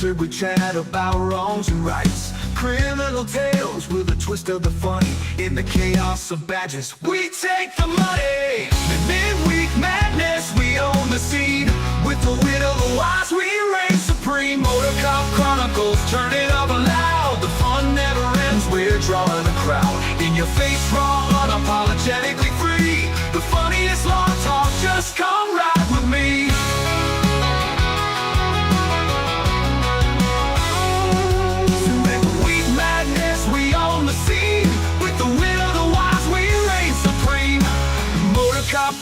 unfiltered, we chat about wrongs and rights. Criminal tales with a twist of the funny. In the chaos of badges, we take the money. The midweek madness, we own the scene. With the wit of the wise, we reign supreme. Motorcop Chronicles, turn it up loud. The fun never ends, we're drawing the crowd. In your face, raw, unapologetically free. The funniest law talk, just come ride with me.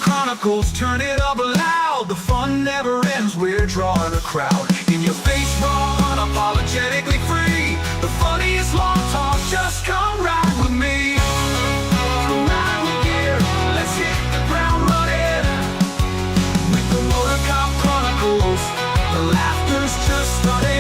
Chronicles, turn it up loud. The fun never ends, we're drawing a crowd. In your face, raw, unapologetically free. The funniest law talk, just come ride with me. Come ride with gear, let's hit the ground running. With the Motorcop Chronicles, the laughter's just starting.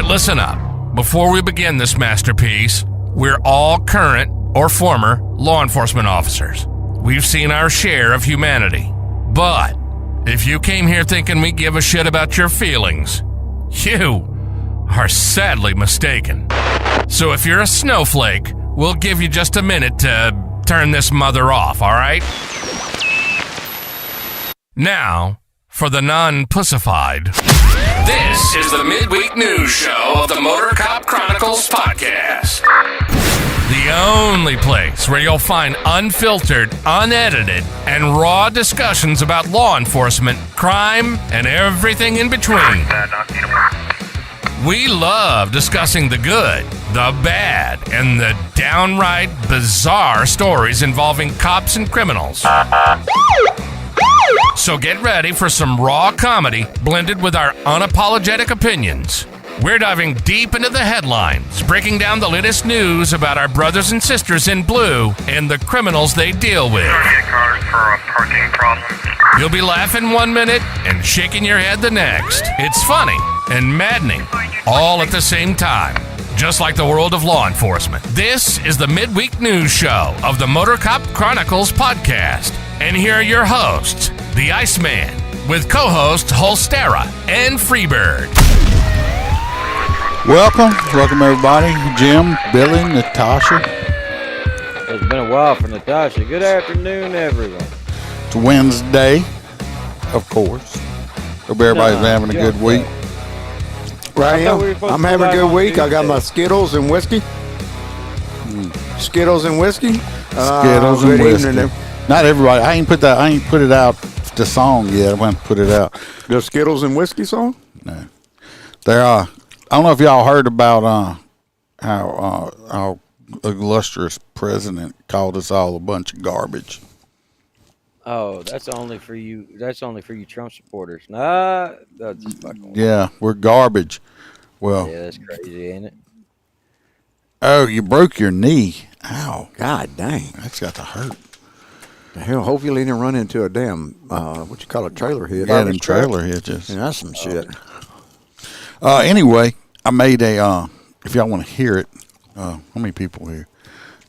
Listen up. Before we begin this masterpiece, we're all current or former law enforcement officers. We've seen our share of humanity. But if you came here thinking we give a shit about your feelings, you are sadly mistaken. So if you're a snowflake, we'll give you just a minute to turn this mother off, all right? Now, for the non-pussified. This is the midweek news show of the Motorcop Chronicles podcast. The only place where you'll find unfiltered, unedited, and raw discussions about law enforcement, crime, and everything in between. We love discussing the good, the bad, and the downright bizarre stories involving cops and criminals. So get ready for some raw comedy blended with our unapologetic opinions. We're diving deep into the headlines, breaking down the latest news about our brothers and sisters in blue and the criminals they deal with. You'll be laughing 1 minute and shaking your head the next. It's funny and maddening all at the same time, just like the world of law enforcement. This is the midweek news show of the Motorcop Chronicles podcast. And here are your hosts, the Iceman, with co-hosts Holstera and Freebird. Welcome everybody. Jim, Billy, Natasha. It's been a while for Natasha. Good afternoon, everyone. It's Wednesday, of course. Hope everybody's having a good week. Right, I'm having a good week. I got my Skittles and whiskey. Skittles and whiskey. Skittles and whiskey. Not everybody. I ain't put it out. The song yet. I want to put it out. The Skittles and whiskey song. No, there. I don't know if y'all heard about how our illustrious president called us all a bunch of garbage. Oh, that's only for you. That's only for you Trump supporters. Nah, that's just fucking. Yeah, we're garbage. Well, yeah, that's crazy, ain't it? Oh, you broke your knee. Ow! God dang, that's got to hurt. The hell, hopefully you didn't run into a damn what you call a trailer hit. Yeah, them trailer hitches. Yeah, that's some shit. Anyway, I made a. If y'all want to hear it, how many people here?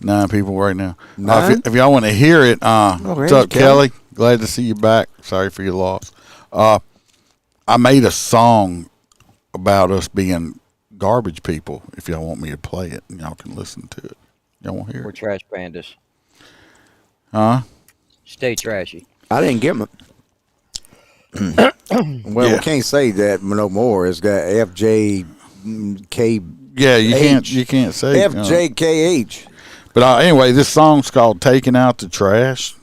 9 people right now. If y'all want to hear it, what's up, Kelly? Glad to see you back. Sorry for your loss. I made a song about us being garbage people. If y'all want me to play it, y'all can listen to it. Y'all want to hear We're it? trash pandas. Huh? Stay trashy. I didn't get them. Well, we can't say that no more. It's got FJK. Yeah, you can't say FJKH. But anyway, this song's called "Taking Out the Trash."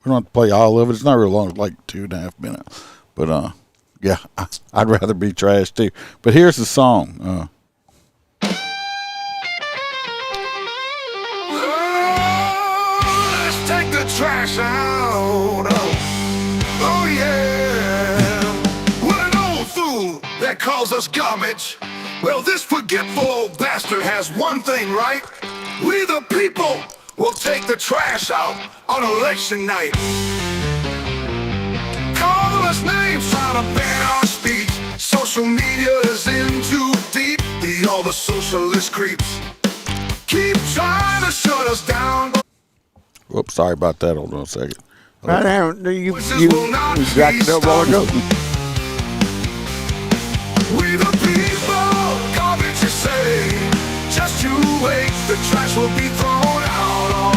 We don't have to play all of it. It's not real long. It's like 2.5 minutes. But yeah, I'd rather be trash too. But here's the song. Let's take the trash out. Oh yeah. What an old fool that calls us garbage. Well, this forgetful old bastard has one thing right. We the people will take the trash out on election night. Call us names, trying to ban our speech. Social media is in too deep. All the socialist creeps keep trying to shut us down. Whoops, sorry about that. Hold on a second. Right now, you jacked it up a while ago. We the people, garbage you say. Just you wait, the trash will be thrown out on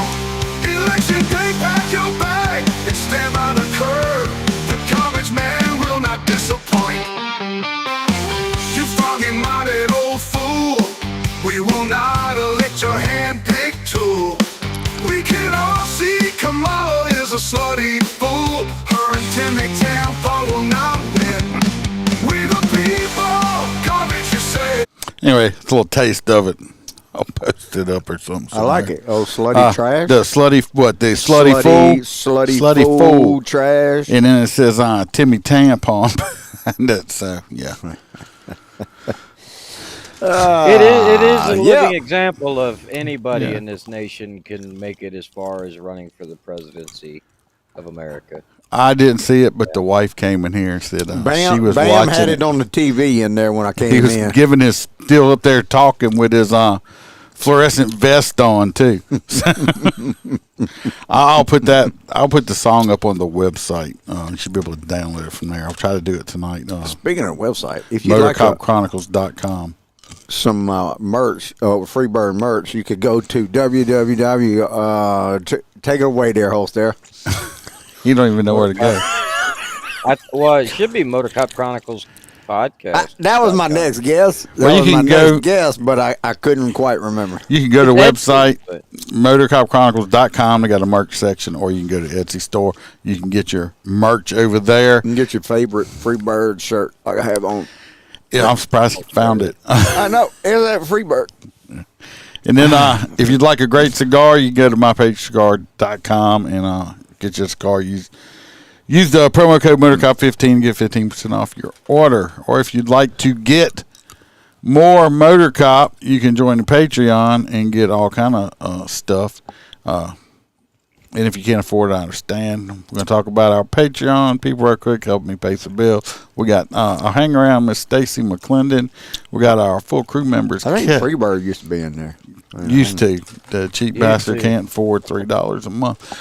election day. Pack your bag and stand by the curb. The garbage man will not disappoint. You foggy-minded old fool, we will not elect your hand-picked tool. We can all see Kamala is a slutty fool. Her and Timmy tampon will not win. We the people, garbage you say. Anyway, it's a little taste of it. I'll post it up or something. I like it. Oh, slutty trash. The slutty, what? The slutty fool. Slutty fool trash. And then it says Timmy tampon. And that's yeah. It is a living example of anybody in this nation can make it as far as running for the presidency of America. I didn't see it, but the wife came in here and said Bam, she was Bam watching had it on the TV in there when I came in. He was giving his still up there talking with his fluorescent vest on too. I'll put the song up on the website. You should be able to download it from there. I'll try to do it tonight. Speaking of website, if you Motorcopchronicles.com. Some merch, Freebird merch, you could go to take it away there, host there. You don't even know where to go. Well, it should be Motorcop Chronicles podcast. That was my next guess. Well, you can go guess, but I couldn't quite remember. You can go to the website, motorcopchronicles.com. They got a merch section, or you can go to Etsy store. You can get your merch over there. You can get your favorite Freebird shirt I have on. Yeah, I'm surprised you found it. I know. It's that Freebird. And then if you'd like a great cigar, you can go to mypagecigar.com and get your cigar. Use the promo code Motorcop15 to get 15% off your order. Or if you'd like to get more Motorcop, you can join the Patreon and get all kind of stuff. And if you can't afford it, I understand. We're going to talk about our Patreon. People real quick, help me pay some bills. We got I'll hang around Miss Stacy McClendon. We got our full crew members. I think Freebird used to be in there. Used to. The cheap bastard can't afford $3 a month.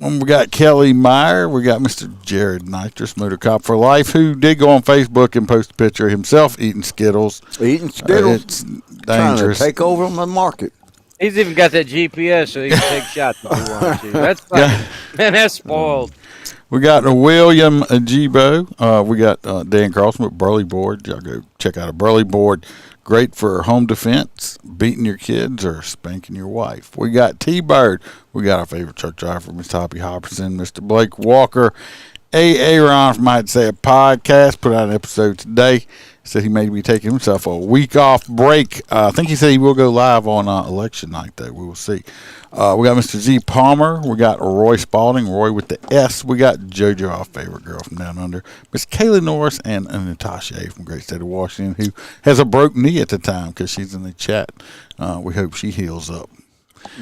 We got Kelly Meyer. We got Mr. Jared Nitrous, Motorcop for Life, who did go on Facebook and post a picture of himself eating Skittles. Eating Skittles? It's dangerous. Trying to take over the market. He's even got that GPS so he can take shots if he wants to. That's fucking, man, that's spoiled. We got William Ajibo. We got Dan Carlson with Burley Board. Y'all go check out a Burley Board. Great for home defense, beating your kids, or spanking your wife. We got T-Bird. We got our favorite truck driver, Mr. Hoppy Hopperson, Mr. Blake Walker. Aaron from I'd Say a Podcast put out an episode today. Said he may be taking himself a week off break. I think he said he will go live on election night, though. We will see. We got Mr. Z Palmer. We got Roy Spalding, Roy with the S. We got JoJo, our favorite girl from down under. Miss Kayla Norris and Natasha A. from Great State of Washington, who has a broke knee at the time because she's in the chat. We hope she heals up.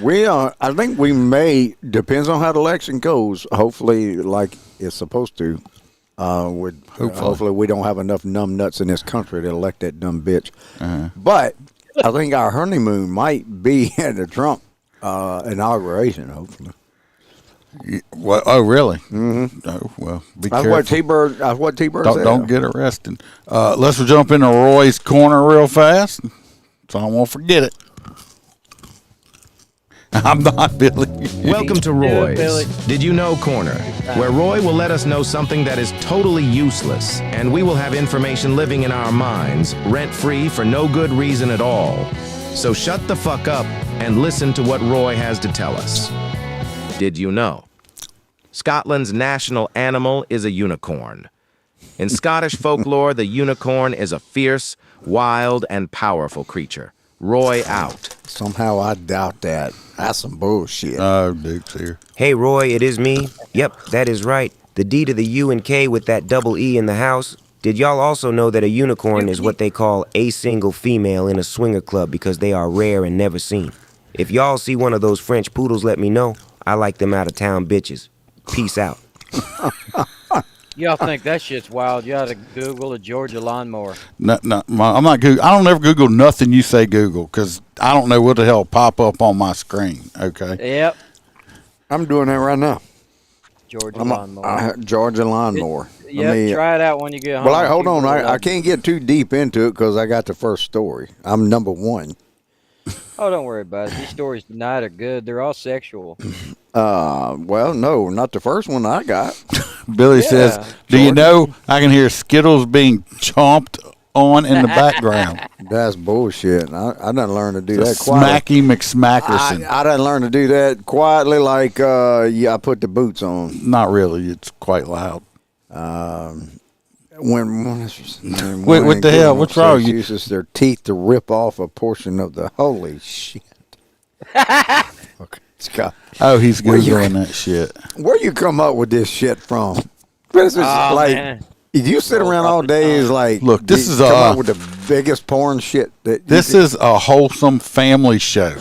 I think we may, depends on how the election goes, hopefully like it's supposed to. Hopefully we don't have enough numb nuts in this country to elect that dumb bitch. But I think our honeymoon might be at the Trump inauguration, hopefully. What? Oh, really? Mm-hmm. Oh, well, be careful. What T-Bird said. Don't get arrested. Let's jump into Roy's corner real fast, so I won't forget it. I'm not Billy. Welcome to Roy's Did You Know Corner, where Roy will let us know something that is totally useless, and we will have information living in our minds, rent-free for no good reason at all. So shut the fuck up and listen to what Roy has to tell us. Did you know? Scotland's national animal is a unicorn. In Scottish folklore, the unicorn is a fierce, wild, and powerful creature. Roy out. Somehow I doubt that. That's some bullshit. Oh, Duke's here. Hey, Roy, it is me. Yep, that is right. The D to the U and K with that double E in the house. Did y'all also know that a unicorn is what they call a single female in a swinger club because they are rare and never seen? If y'all see one of those French poodles, let me know. I like them out-of-town bitches. Peace out. Y'all think that shit's wild? You ought to Google a Georgia lawnmower. No, I'm not Google. I don't ever Google nothing you say Google because I don't know what the hell pop up on my screen. Okay. Yep. I'm doing that right now. Georgia lawnmower. Georgia lawnmower. Try it out when you get home. Well, hold on. I can't get too deep into it because I got the first story. I'm number one. Oh, don't worry about it. These stories tonight are good. They're all sexual. Well, no, not the first one I got. Billy says, "Do you know I can hear Skittles being chomped on in the background?" That's bullshit. I done learned to do that quietly. Smacky McSmackerson. I done learned to do that quietly, like I put the boots on. Not really. It's quite loud. When what the hell? What's wrong? Uses their teeth to rip off a portion of the holy shit. Okay, Scott. Oh, he's Googling that shit. Where you come up with this shit from? This is man. You sit around all day is like, look, this is come up with the biggest porn shit that this is a wholesome family show.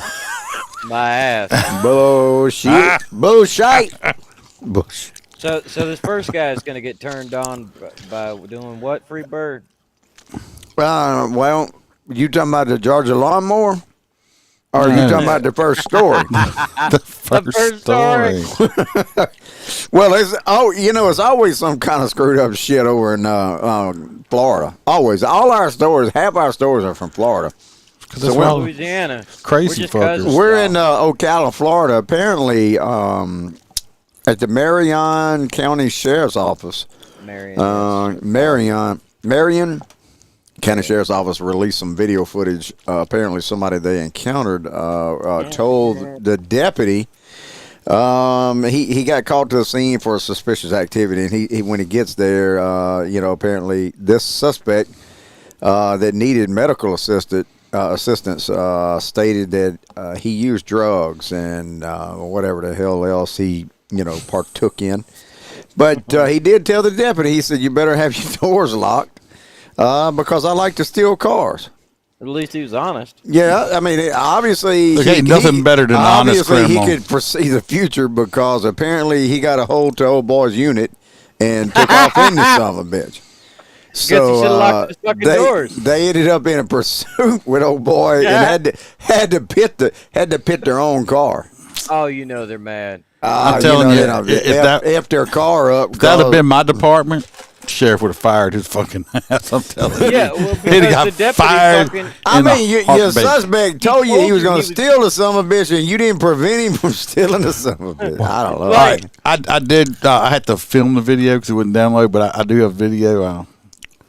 My ass. Bullshit. Bullshit. Bullshit. So this first guy is going to get turned on by doing what, Free Bird? Well, you talking about the Georgia lawnmower? Or are you talking about the first story? The first story. Well, it's always some kind of screwed up shit over in Florida. Always. All our stories, half our stories are from Florida. So we're in Louisiana. Crazy fuckers. We're in Ocala, Florida. Apparently, at the Marion County Sheriff's Office. Marion County Sheriff's Office released some video footage. Apparently, somebody they encountered told the deputy he got called to the scene for suspicious activity, and he when he gets there, apparently this suspect that needed medical assistance stated that he used drugs and whatever the hell else he partook in. But he did tell the deputy, he said, "You better have your doors locked because I like to steal cars." At least he was honest. Yeah, I mean, obviously... Okay, nothing better than an honest criminal. Obviously, he could foresee the future because apparently he got a hold to old boy's unit and took off in the son of a bitch. So they ended up in a pursuit with old boy and had to pit their own car. Oh, they're mad. I'm telling you, if their car up. If that had been my department, sheriff would have fired his fucking ass. I'm telling you. Yeah, well, he'd have got fired. Your suspect told you he was going to steal the son of a bitch, and you didn't prevent him from stealing the son of a bitch. I don't know. Right. I did. I had to film the video because it wouldn't download, but I do have video.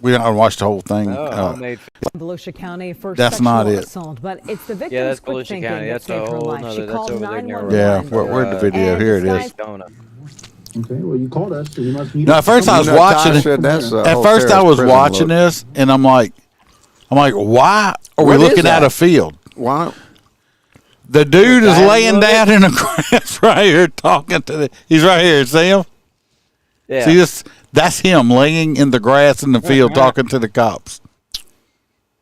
We don't watch the whole thing. Volusia County for that's sexual not it. assault, but it's the victim's that's quick Volusia thinking County. that That's saved her life. She that's called over there 911. Yeah, where's the video? Here it is. Okay, well, you called us, so you must need. No, at first I was watching it. At first I was watching this, and I'm like, why are we looking at a field? Why? The dude is laying down in the grass right here talking to he's right here. See him? Yeah. See this? That's him laying in the grass in the field talking to the cops.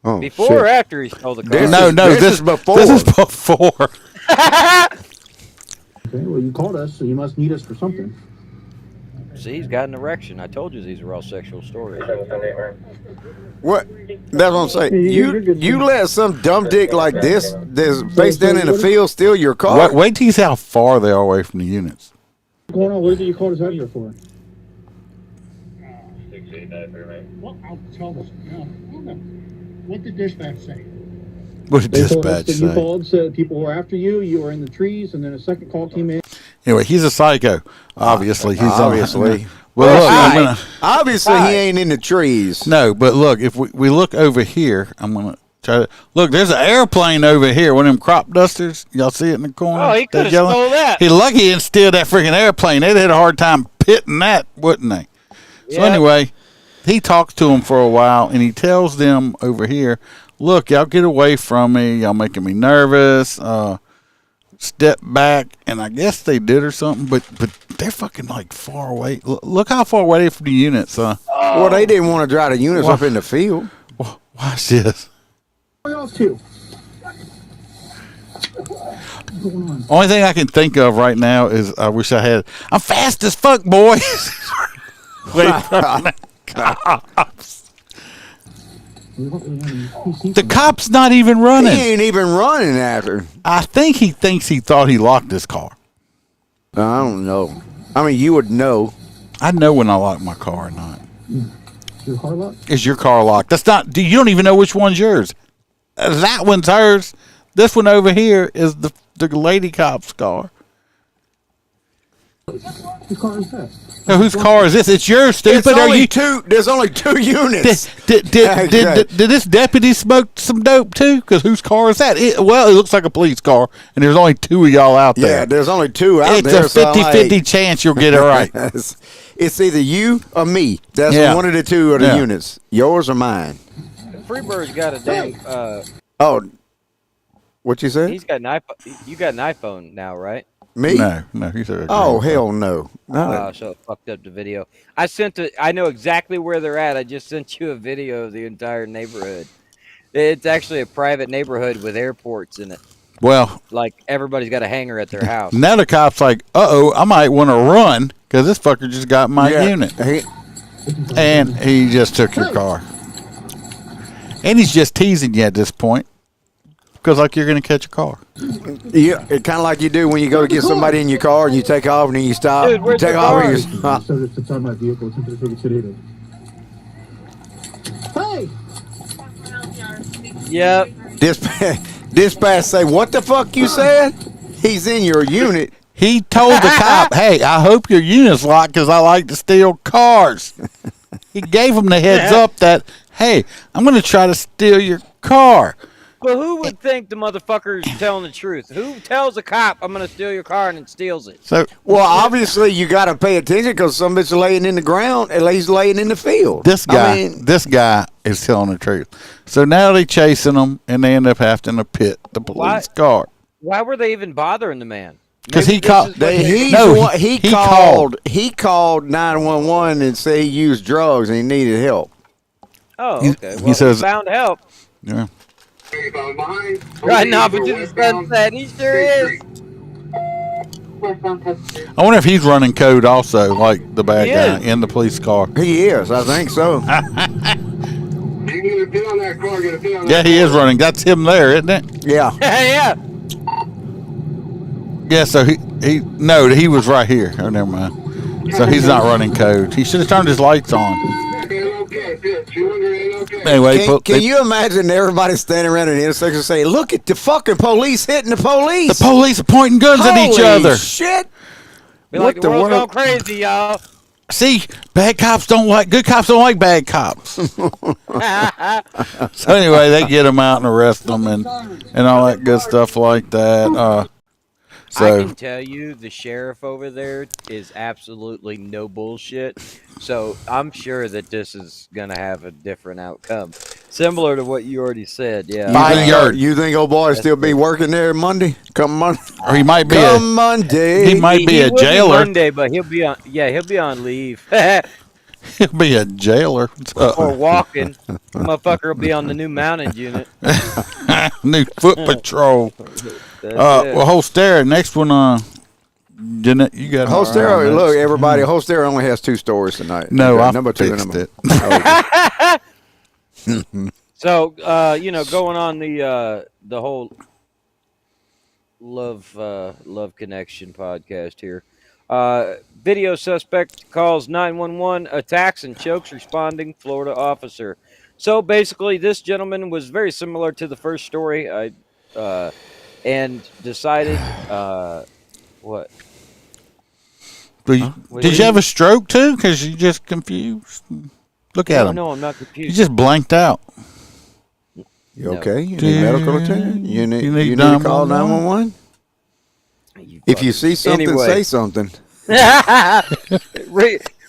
Oh, before or after he stole the car? This is before. This is before. Okay, well, you called us, so you must need us for something. See, he's got an erection. I told you these were all sexual stories. What? That's what I'm saying. You let some dumb dick like this face down in the field steal your car? Wait till you see how far they are away from the units. What's going on? What is it you called us out here for? 689 Well, I'll tell us. No. What did dispatch say? What did They told us dispatch that you say? called, said people were after you. You were in the trees, and then a second call came in. Anyway, he's a psycho. Obviously, he's obviously. Well, look, I'm gonna. Obviously, he ain't in the trees. No, but look, if we look over here, I'm gonna try to look. There's an airplane over here. One of them crop dusters. Y'all see it in the corner? Oh, he could have stole that. He lucky he didn't steal that freaking airplane. They'd had a hard time pitting that, wouldn't they? So anyway, he talks to them for a while, and he tells them over here, "Look, y'all get away from me. Y'all making me nervous. Step back." And I guess they did or something, but they're fucking like far away. Look how far away from the units. Well, they didn't want to drive the units up in the field. Watch this. What else too? Only thing I can think of right now is I wish I had. I'm fast as fuck, boys. Wait from the cops. The cop's not even running. He ain't even running after. I think he thinks he thought he locked his car. I don't know. I mean, you would know. I know when I lock my car or not. Your car locked? Is your car locked? That's not. You don't even know which one's yours. That one's hers. This one over here is the lady cop's car. Whose car is that? Now, whose car is this? It's yours, stupid. There's only two units. Did this deputy smoke some dope too? Because whose car is that? It looks like a police car, and there's only two of y'all out there. Yeah, there's only two out there. It's a 50-50 chance you'll get it right. It's either you or me. That's one of the two of the units. Yours or mine. Freebird's got a damn. Oh, what you said? He's got an iPhone. You got an iPhone now, right? Me? No, he's a. Oh hell no! So it fucked up the video. I sent it. I know exactly where they're at. I just sent you a video of the entire neighborhood. It's actually a private neighborhood with airports in it. Well, like everybody's got a hangar at their house. Now the cop's like, I might want to run because this fucker just got my unit, and he just took your car, and he's just teasing you at this point. Because like you're going to catch a car. Yeah, it's kind of like you do when you go to get somebody in your car and you take off and then you stop. Dude, where's take the off car? and you stop. So it's on my vehicle. Hey! Yep. Dispatch say, what the fuck you said? He's in your unit. He told the cop, hey, I hope your unit's locked because I like to steal cars. He gave him the heads up that, hey, I'm going to try to steal your car. But who would think the motherfucker's telling the truth? Who tells a cop, I'm going to steal your car and then steals it? So, well, obviously you got to pay attention because some bitch laying in the ground and he's laying in the field. This guy is telling the truth. So now they chasing him and they end up having to pit the police car. Why were they even bothering the man? Because he called. He called 911 and said he used drugs and he needed help. Oh, okay. Well, he says, found help. Yeah. Riding off into the sunset. He sure is. I wonder if he's running code also, like the bad guy in the police car. He is. I think so. Yeah, he is running. That's him there, isn't it? Yeah. Yeah. Yeah, so he was right here. Oh, never mind. So he's not running code. He should have turned his lights on. Anyway, can you imagine everybody standing around an intersection saying, look at the fucking police hitting the police. The police are pointing guns at each other. Shit. Be like, the world's going crazy, y'all. See, good cops don't like bad cops. So anyway, they get them out and arrest them and all that good stuff like that. I can tell you the sheriff over there is absolutely no bullshit. So I'm sure that this is going to have a different outcome. Similar to what you already said, yeah. You think old boy still be working there Monday? Come Monday? Or he might be Monday. He might be a jailer. Monday, but he'll be on leave. He'll be a jailer. Or walking. Motherfucker will be on the new mounted unit. New foot patrol. Well, Holstera, next one, didn't it? You got Holstera. Right, look, everybody, Holstera only has 2 stories tonight. No, I number 2 fixed it. So, going on the whole love connection podcast here. video suspect calls 911, attacks and chokes responding Florida officer. So basically, this gentleman was very similar to the first story. And decided what? Did you have a stroke too? Because you just confused. Look at him. No, I'm not confused. You just blanked out. You okay? You need medical attention? You need to call 911? If you see something, say something.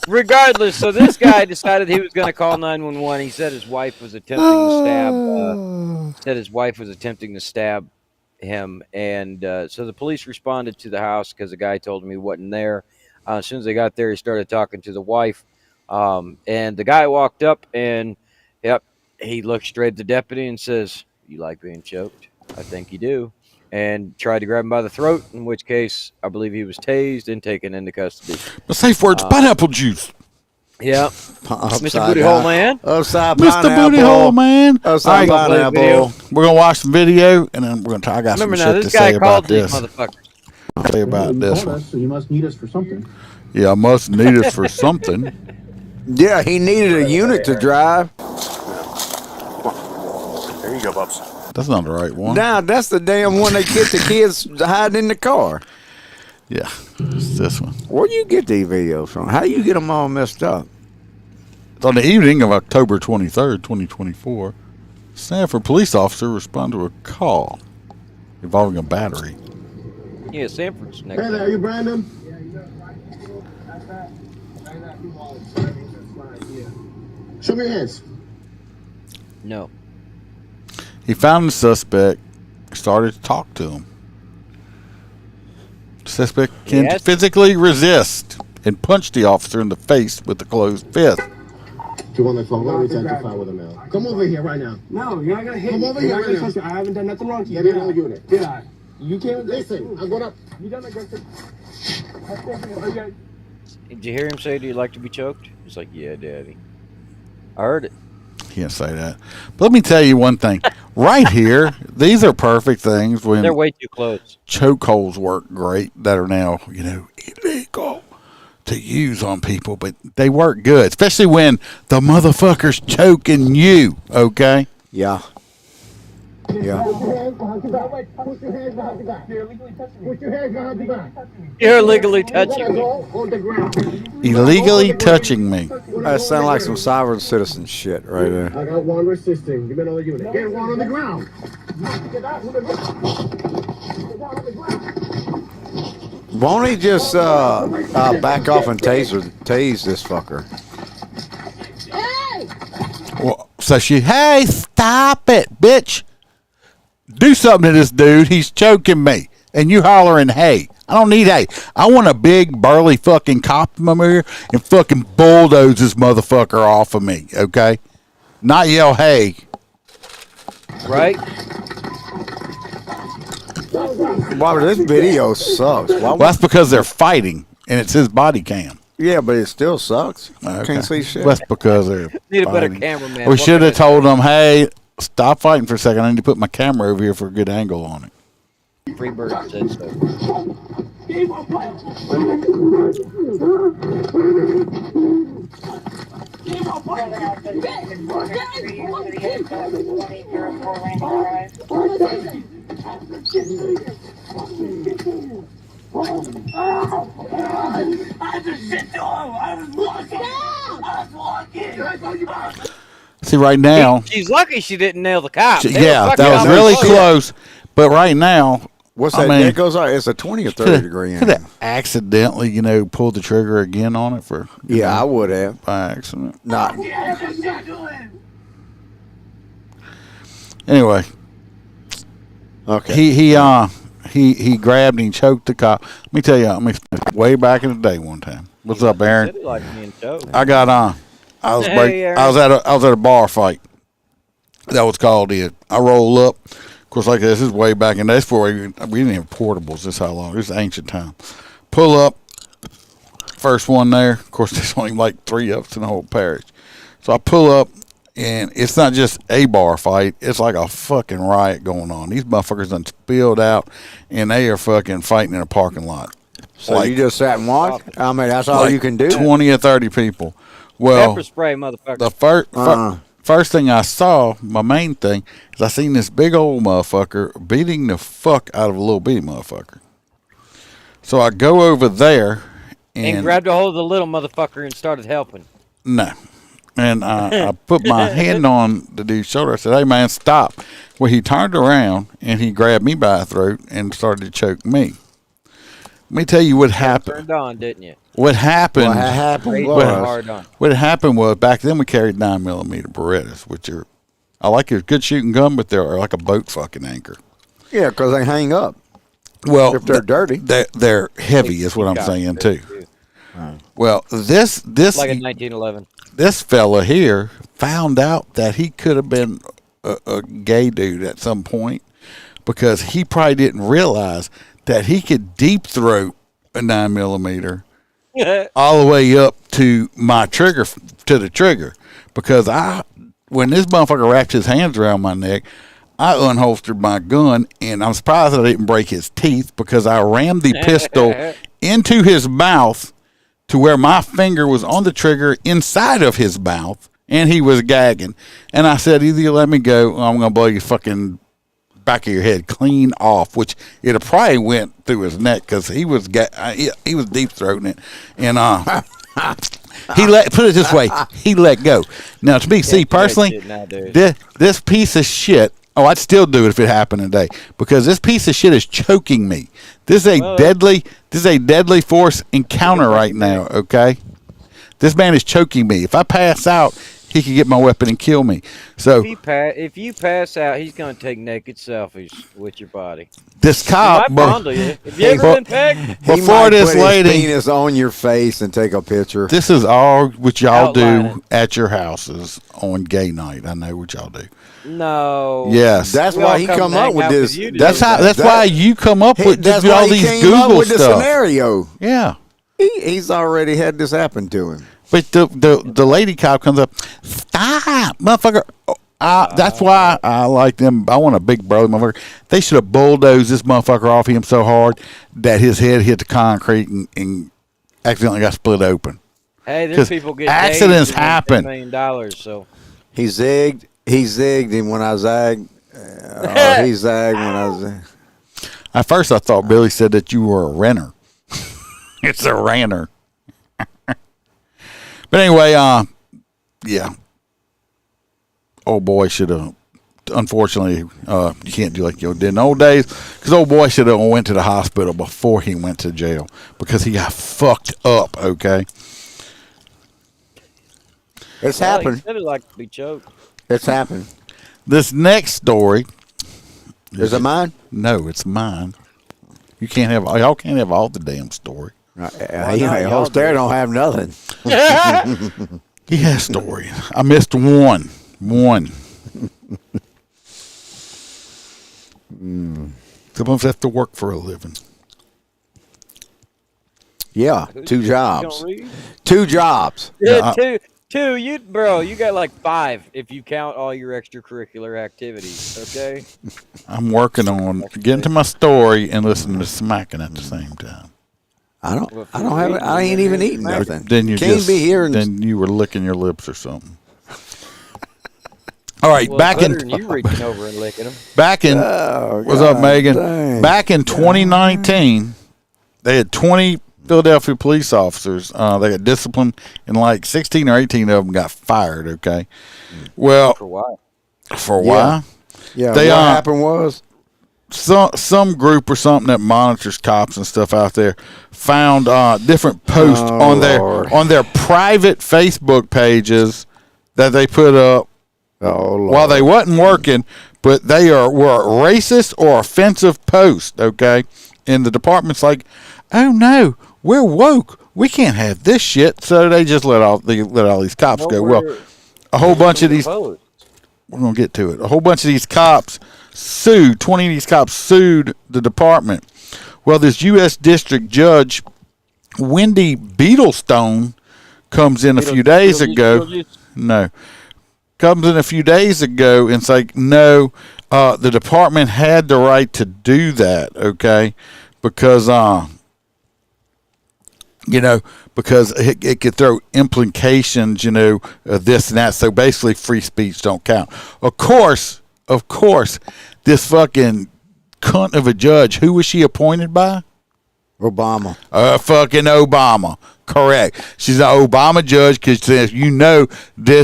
Regardless, so this guy decided he was going to call 911. He said his wife was attempting to stab. Him, and so the police responded to the house because the guy told him he wasn't there. As soon as they got there, he started talking to the wife, and the guy walked up and, he looked straight at the deputy and says, "You like being choked? I think you do," and tried to grab him by the throat, in which case I believe he was tased and taken into custody. The safe word's pineapple juice. Yeah, Mr. Booty Hole Man. Upside Mr. Booty Hole Man. Upside pineapple. We're gonna watch the video and then we're gonna talk. I got some shit to say about this. Motherfuckers. Say about this one. So you must need us for something. Yeah, I must need us for something. Yeah, he needed a unit to drive. There you go, Bubs. That's not the right one. Nah, that's the damn one they get the kids hiding in the car. Yeah, it's this one. Where do you get these videos from? How do you get them all messed up? It's on the evening of October 23rd, 2024. Sanford police officer responded to a call involving a battery. Yeah, Sanford's next. Hey there, are you Brandon? Show me your hands. No. He found the suspect, started to talk to him. The suspect can physically resist and punched the officer in the face with the closed fist. You want the phone? Let me identify with him now. Come over here right now. No, you're not gonna hit Come me. over here right now. I haven't done nothing wrong to you. Get me on the unit. Did I? You can't listen. I'm gonna. You done aggressive. Did you hear him say, "Do you like to be choked?" He's like, "Yeah, Daddy." I heard it. He didn't say that. But let me tell you one thing. Right here, these are perfect things when they're way too close. Chokeholds work great that are now, illegal to use on people, but they work good, especially when the motherfucker's choking you, okay? Yeah. Yeah. Put your hands behind your back. Put your hands behind your back. You're illegally touching me. Put your hands behind your back. You're illegally touching me. On the ground. Illegally touching me. That sounds like some sovereign citizen shit right there. I got one resisting. Give me another unit. Get one on the ground. Won't he just back off and tase this fucker? Well, so hey, stop it, bitch. Do something to this dude. He's choking me. And you hollering, hey. I don't need hey. I want a big, burly fucking cop to come here and fucking bulldoze this motherfucker off of me, okay? Not yell, hey. Right? Wow, this video sucks. Well, that's because they're fighting, and it's his body cam. Yeah, but it still sucks. Okay. Can't see shit. That's because they're Need a better fighting. cameraman. We should have told them, hey, stop fighting for a second. I need to put my camera over here for a good angle on it. Freebird said so. See, right now, She's lucky she didn't nail the cop. yeah, that was really close. But right now, what's that? That goes out. It's a 20 or 30 degree could angle. have accidentally, pulled the trigger again on it for. Yeah, I would have. By accident. Not. Anyway. Okay. He grabbed and he choked the cop. Let me tell you, way back in the day one time. What's up, Aaron? I got on. I was at a bar fight. That was called it. I roll up. Of course, like this is way back in the day. Before we didn't have portables. This how long? This is ancient time. Pull up. First one there. Of course, there's only like 3 of us in the whole parish. So I pull up. And it's not just a bar fight. It's like a fucking riot going on. These motherfuckers done spilled out, and they are fucking fighting in a parking lot. So like you just sat and watched? I mean, that's all like you can do? 20 or 30 people. Well, Pepper spray, motherfucker. the first thing I saw, my main thing, is I seen this big old motherfucker beating the fuck out of a little bitty motherfucker. So I go over there and grabbed a hold of the little motherfucker and started helping. No. And I put my hand on the dude's shoulder. I said, "Hey, man, stop." Well, he turned around and he grabbed me by the throat and started to choke me. Let me tell you what happened. Turned on, didn't you? What happened? What happened was back then we carried 9mm Berettas, which are, I like a good shooting gun, but they're like a boat fucking anchor. Yeah, because they hang up. Well, if they're dirty, they're heavy, is what I'm saying too. Well, this like in 1911. This fella here found out that he could have been a gay dude at some point because he probably didn't realize that he could deep throat a 9mm all the way up to my trigger, to the trigger. Because when this motherfucker wrapped his hands around my neck, I unholstered my gun, and I'm surprised that I didn't break his teeth because I rammed the pistol into his mouth to where my finger was on the trigger inside of his mouth, and he was gagging. And I said, either you let me go, or I'm going to blow your fucking back of your head clean off, which it probably went through his neck because he was he was deep throating it. And put it this way, he let go. Now, to me, see, personally, this piece of shit, I'd still do it if it happened today because this piece of shit is choking me. This is a deadly force encounter right now, okay? This man is choking me. If I pass out, he could get my weapon and kill me. So if you pass out, he's going to take naked selfies with your body. This cop, have you ever been pegged? Before this lady, his penis on your face and take a picture. This is all what y'all do at your houses on gay night. I know what y'all do. No. Yes. That's why he come up with this. That's why you come up with all these Google stuff. The scenario. Yeah. He's already had this happen to him. But the lady cop comes up, stop, motherfucker. That's why I like them. I want a big brother motherfucker. They should have bulldozed this motherfucker off him so hard that his head hit the concrete and accidentally got split open. Hey, there's people get accidents happen. $1 million, so he zigged, and when I zagged, he zagged when I zagged. At first, I thought Billy said that you were a renter. It's a ranter. But anyway, yeah. Old boy should have, unfortunately, you can't do like you did in the old days, because old boy should have went to the hospital before he went to jail, because he got fucked up, okay? It's happened. He like to be choked. It's happened. This next story. Is it mine? No, it's mine. Y'all can't have all the damn story. Host there don't have nothing. He has stories. I missed one. Someone have to work for a living. Yeah, 2 jobs. 2 jobs. Yeah, two. You got like 5 if you count all your extracurricular activities. Okay. I'm working on getting to my story and listening to smacking at the same time. I ain't even eating nothing. Then you can't be here. Then you were licking your lips or something. All right, you reaching over and licking them. What's up, Megan? Dang. Back in 2019, they had 20 Philadelphia police officers. They got disciplined, and like 16 or 18 of them got fired. Okay, well, for why? Yeah. What happened was some group or something that monitors cops and stuff out there found different posts on their private Facebook pages that they put up while they wasn't working, but they were racist or offensive posts. Okay, and the department's like, oh no, we're woke, we can't have this shit, so they just let all these cops go. Well, a whole bunch of these, we're gonna get to it. A whole bunch of these cops sued. 20 of these cops sued the department. Well, this U.S. District Judge Wendy Beetlestone comes in a few days ago. Comes in a few days ago and it's like, no, the department had the right to do that, okay? Because because it could throw implications, of this and that. So basically, free speech don't count. Of course, this fucking cunt of a judge. Who was she appointed by? Obama. Fucking Obama. Correct. She's an Obama judge because this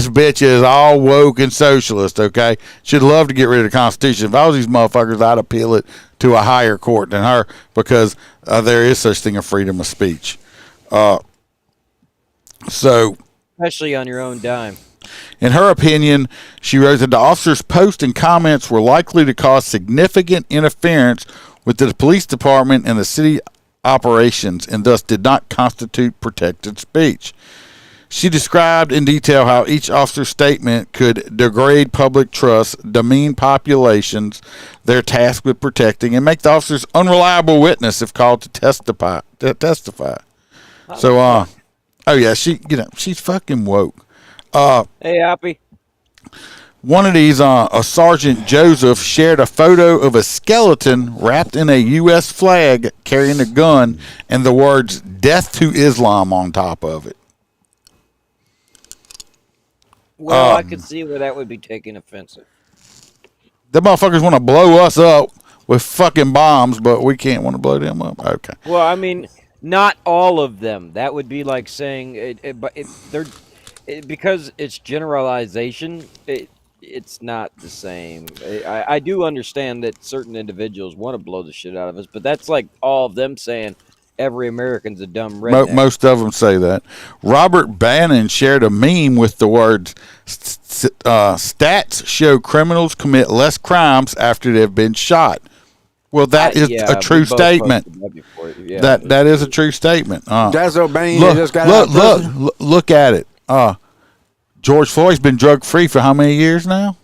bitch is all woke and socialist, okay? She'd love to get rid of the Constitution. If I was these motherfuckers, I'd appeal it to a higher court than her because there is such thing as freedom of speech. Especially on your own dime. In her opinion, she wrote that the officer's posts and comments were likely to cause significant interference with the police department and the city operations and thus did not constitute protected speech. She described in detail how each officer's statement could degrade public trust, demean populations they're tasked with protecting, and make the officers unreliable witness if called to testify. So, she's fucking woke. Hey, Hoppy. One of these, a Sergeant Joseph shared a photo of a skeleton wrapped in a U.S. flag carrying a gun and the words "Death to Islam" on top of it. Well, I could see where that would be taken offensive. The motherfuckers want to blow us up with fucking bombs, but we can't want to blow them up. Okay. Well, I mean, not all of them. That would be like saying, because it's generalization, it's not the same. I do understand that certain individuals want to blow the shit out of us, but that's like all of them saying every American's a dumb redneck. Most of them say that. Robert Bannon shared a meme with the words, stats show criminals commit less crimes after they've been shot. Well, that is a true statement. That is a true statement. That's O'Banion just got out. Look at it. George Floyd's been drug free for how many years now?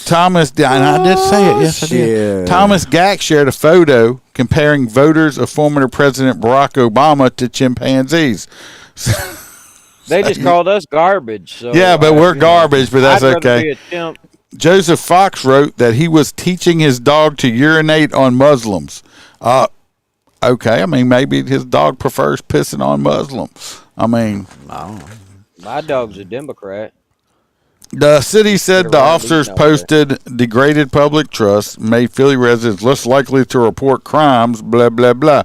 Thomas, and I did say it. Yes, I did. Thomas Gack shared a photo comparing voters of former President Barack Obama to chimpanzees. They just called us garbage. So yeah, but we're garbage, but that's I'd rather okay. be a chimp. Joseph Fox wrote that he was teaching his dog to urinate on Muslims. Okay, I mean, maybe his dog prefers pissing on Muslims. I mean, my dog's a Democrat. The city said the officers posted degraded public trust, made Philly residents less likely to report crimes, blah, blah, blah.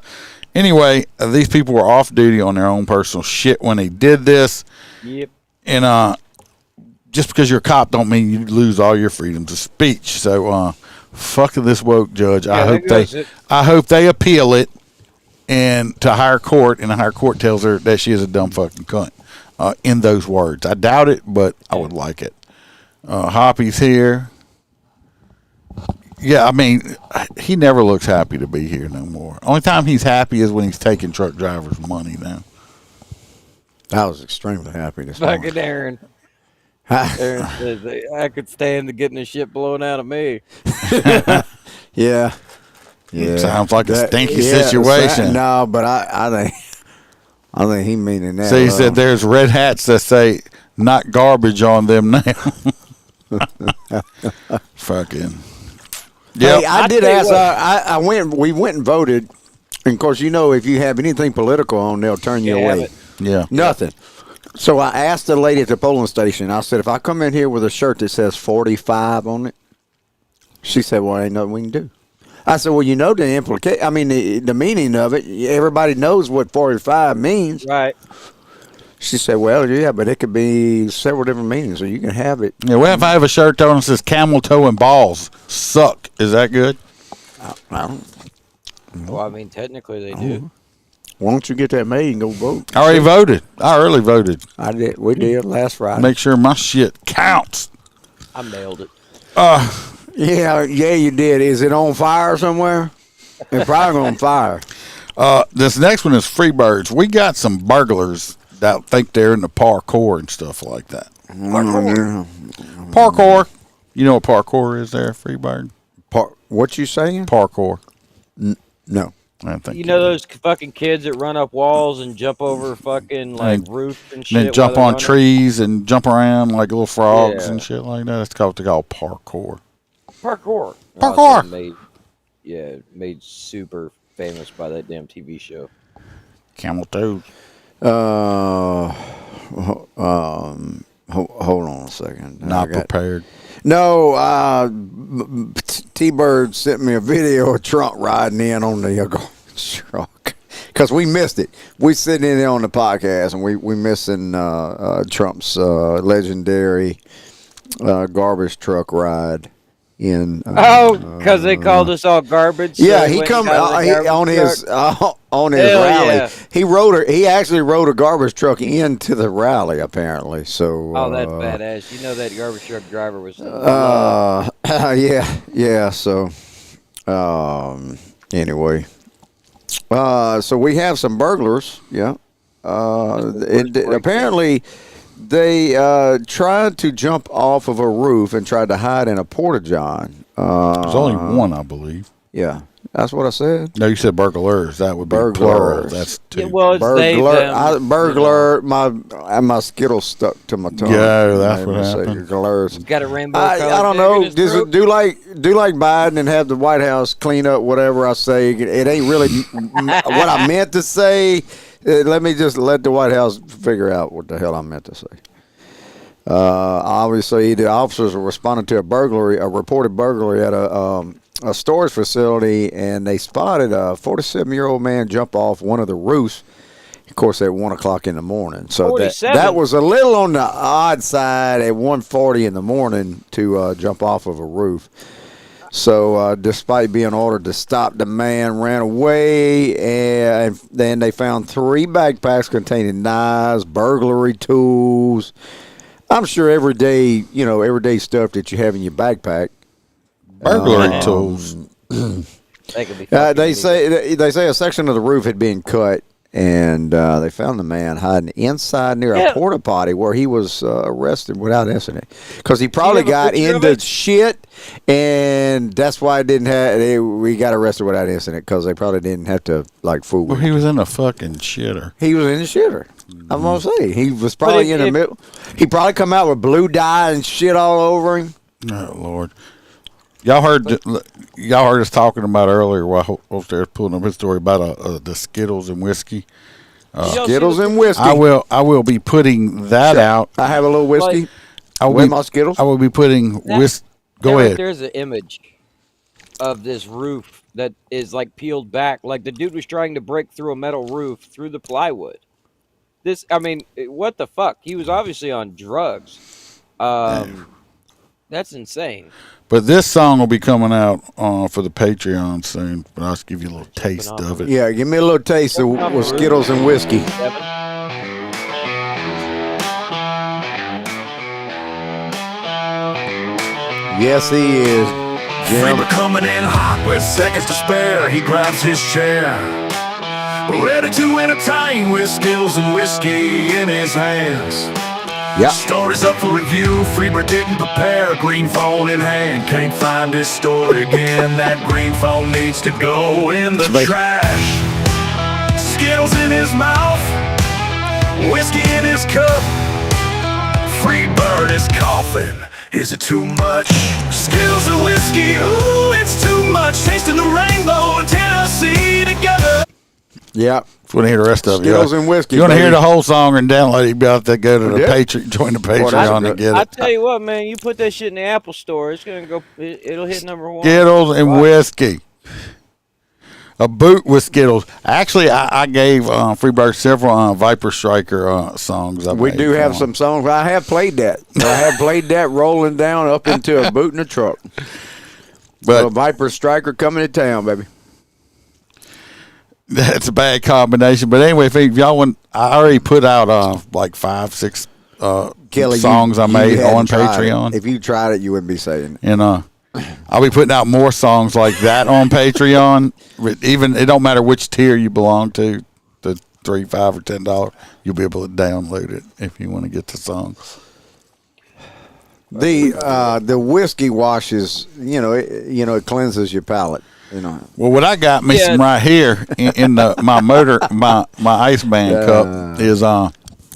Anyway, these people were off duty on their own personal shit when they did this. Yep. And just because you're a cop don't mean you lose all your freedoms of speech. So fuck this woke judge. Yeah, I hope they appeal it and to a higher court, and the higher court tells her that she is a dumb fucking cunt. In those words. I doubt it, but I would like it. Hoppy's here. Yeah, I mean, he never looks happy to be here no more. Only time he's happy is when he's taking truck drivers' money now. I was extremely happy this morning. Fucking Aaron. Aaron says, I could stand to getting the shit blown out of me. Yeah. Sounds like a stinky situation. No, but I think he meaning that. So he said there's red hats that say not garbage on them now. Fucking. Yeah, hey, I did ask. We went and voted, and of course, if you have anything political on, they'll turn you away. Yeah, nothing. So I asked the lady at the polling station. I said, if I come in here with a shirt that says 45 on it, she said, "Well, ain't nothing we can do." I said, well, the meaning of it. Everybody knows what 45 means. Right. She said, well, yeah, but it could be several different meanings, so you can have it. Yeah, well, if I have a shirt on that says camel toe and balls suck, is that good? I don't know. Well, I mean, technically they do. Why don't you get that made and go vote? I already voted. I early voted. I did. We did last Friday. Make sure my shit counts. I mailed it. Yeah, you did. Is it on fire somewhere? It's probably on fire. This next one is Freebirds. We got some burglars that think they're in the parkour and stuff like that. Parkour. You know what parkour is there, Freebird? What you saying? Parkour. No. I don't think you know those fucking kids that run up walls and jump over fucking roofs and shit? And then jump on trees and jump around like little frogs and shit like that. That's what they call parkour. Parkour. Parkour. Made super famous by that damn TV show. Camel toes. Hold on a second. Not prepared. No, T-Bird sent me a video of Trump riding in on the garbage truck because we missed it. We sitting in there on the podcast and we missing Trump's legendary garbage truck ride in. Because they called us all garbage. So yeah, he come on his rally. Yeah. He actually rode a garbage truck into the rally apparently. So that's badass. You know that garbage truck driver was. Yeah. So anyway, so we have some burglars. Yeah. Apparently, they tried to jump off of a roof and tried to hide in a porta-john. There's only one, I believe. Yeah. That's what I said. No, you said burglars. That would be plural. That's two. Yeah, well, it's burglar. My Skittles stuck to my tongue. Yeah, that's what happened. It's got a rainbow. I don't know. Just do like Biden and have the White House clean up whatever I say. It ain't really what I meant to say. Let me just let the White House figure out what the hell I meant to say. Obviously, the officers were responding to a reported burglary at a storage facility, and they spotted a 47-year-old man jump off one of the roofs, of course, at 1 o'clock in the morning. So that was a little on the odd side at 1:40 in the morning to jump off of a roof. So despite being ordered to stop, the man ran away, and then they found 3 backpacks containing knives, burglary tools. I'm sure everyday stuff that you have in your backpack. Burglary tools. They say a section of the roof had been cut, and they found the man hiding inside near a porta potty where he was arrested without incident because he probably got into shit, and that's why we got arrested without incident because they probably didn't have to fool. Well, he was in a fucking shitter. He was in the shitter. I'm gonna say he was probably in the middle. He probably come out with blue dye and shit all over him. Oh Lord. Y'all heard us talking about earlier while upstairs pulling up his story about the Skittles and whiskey. Skittles and whiskey. I will be putting that out. I have a little whiskey. My Skittles. I will be putting whiskey. Go ahead. There's an image of this roof that is peeled back, like the dude was trying to break through a metal roof through the plywood. What the fuck? He was obviously on drugs. That's insane. But this song will be coming out for the Patreon soon. But I'll just give you a little taste of it. Yeah, give me a little taste of Skittles and whiskey. Yes, he is. Freeber coming in hot with seconds to spare. He grabs his chair, ready to entertain with Skittles and whiskey in his hands. Yep. Story's up for review. Freeber didn't prepare. Green phone in hand. Can't find his story again. That green phone needs to go in the trash. Skittles in his mouth, whiskey in his cup. Freebird is coughing. Is it too much? Skittles and whiskey, ooh, it's too much. Tasting the rainbow in Tennessee together. Yeah. If you want to hear the rest of it, Skittles and whiskey. You want to hear the whole song and download it, you got to go to the Patreon, join the Patreon to get it. I tell you what, man, you put that shit in the Apple Store, it's gonna go. It'll hit number 1. Skittles and whiskey. A boot with Skittles. Actually, I gave Freebird several Viper Striker songs. We do have some songs. I have played that. I have played that rolling down up into a boot in a truck. But Viper Striker coming to town, baby. That's a bad combination. But anyway, if y'all want, I already put out 5, 6 Kelly, songs I made on Patreon. If you tried it, you wouldn't be saying it. And I'll be putting out more songs like that on Patreon. Even it don't matter which tier you belong to, the $3, $5, or $10, you'll be able to download it if you want to get the songs. The whiskey washes, it cleanses your palate. Well, what I got me some right here in my Iceman cup is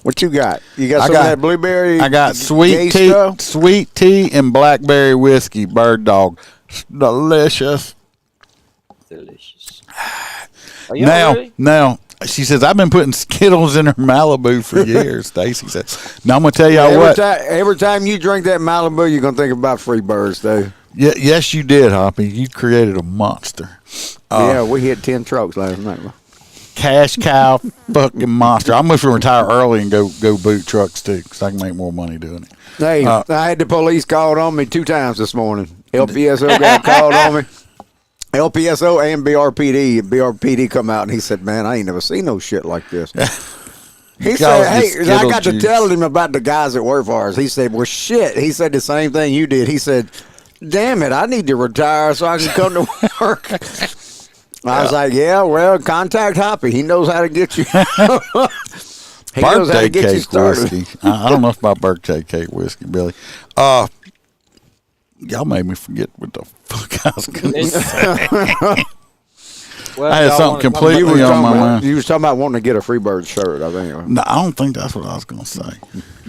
what you got? You got some of that blueberry? I got sweet tea and blackberry whiskey, Bird Dog. Delicious. Now, she says, I've been putting Skittles in her Malibu for years, Stacy says. Now, I'm going to tell y'all what. Every time you drink that Malibu, you're going to think about Freebirds, Dave. Yeah, yes, you did, Hoppy. You created a monster. Yeah, we hit 10 trucks last night. Cash cow fucking monster. I'm going to retire early and go boot trucks, too, because I can make more money doing it. Hey, I had the police called on me 2 times this morning. LPSO got called on me. LPSO and BRPD. BRPD come out and he said, man, I ain't never seen no shit like this. He said, hey, I got to tell him about the guys that work for us. He said, well, shit. He said the same thing you did. He said, damn it, I need to retire so I can come to work. I was like, yeah, well, contact Hoppy. He knows how to get you. He knows how to get you started. Whiskey. I don't know if my birthday cake whiskey, Billy. Y'all made me forget what the fuck I was going to say. Well, I had something completely on my mind. You was talking about wanting to get a Freebird shirt, I think. No, I don't think that's what I was going to say.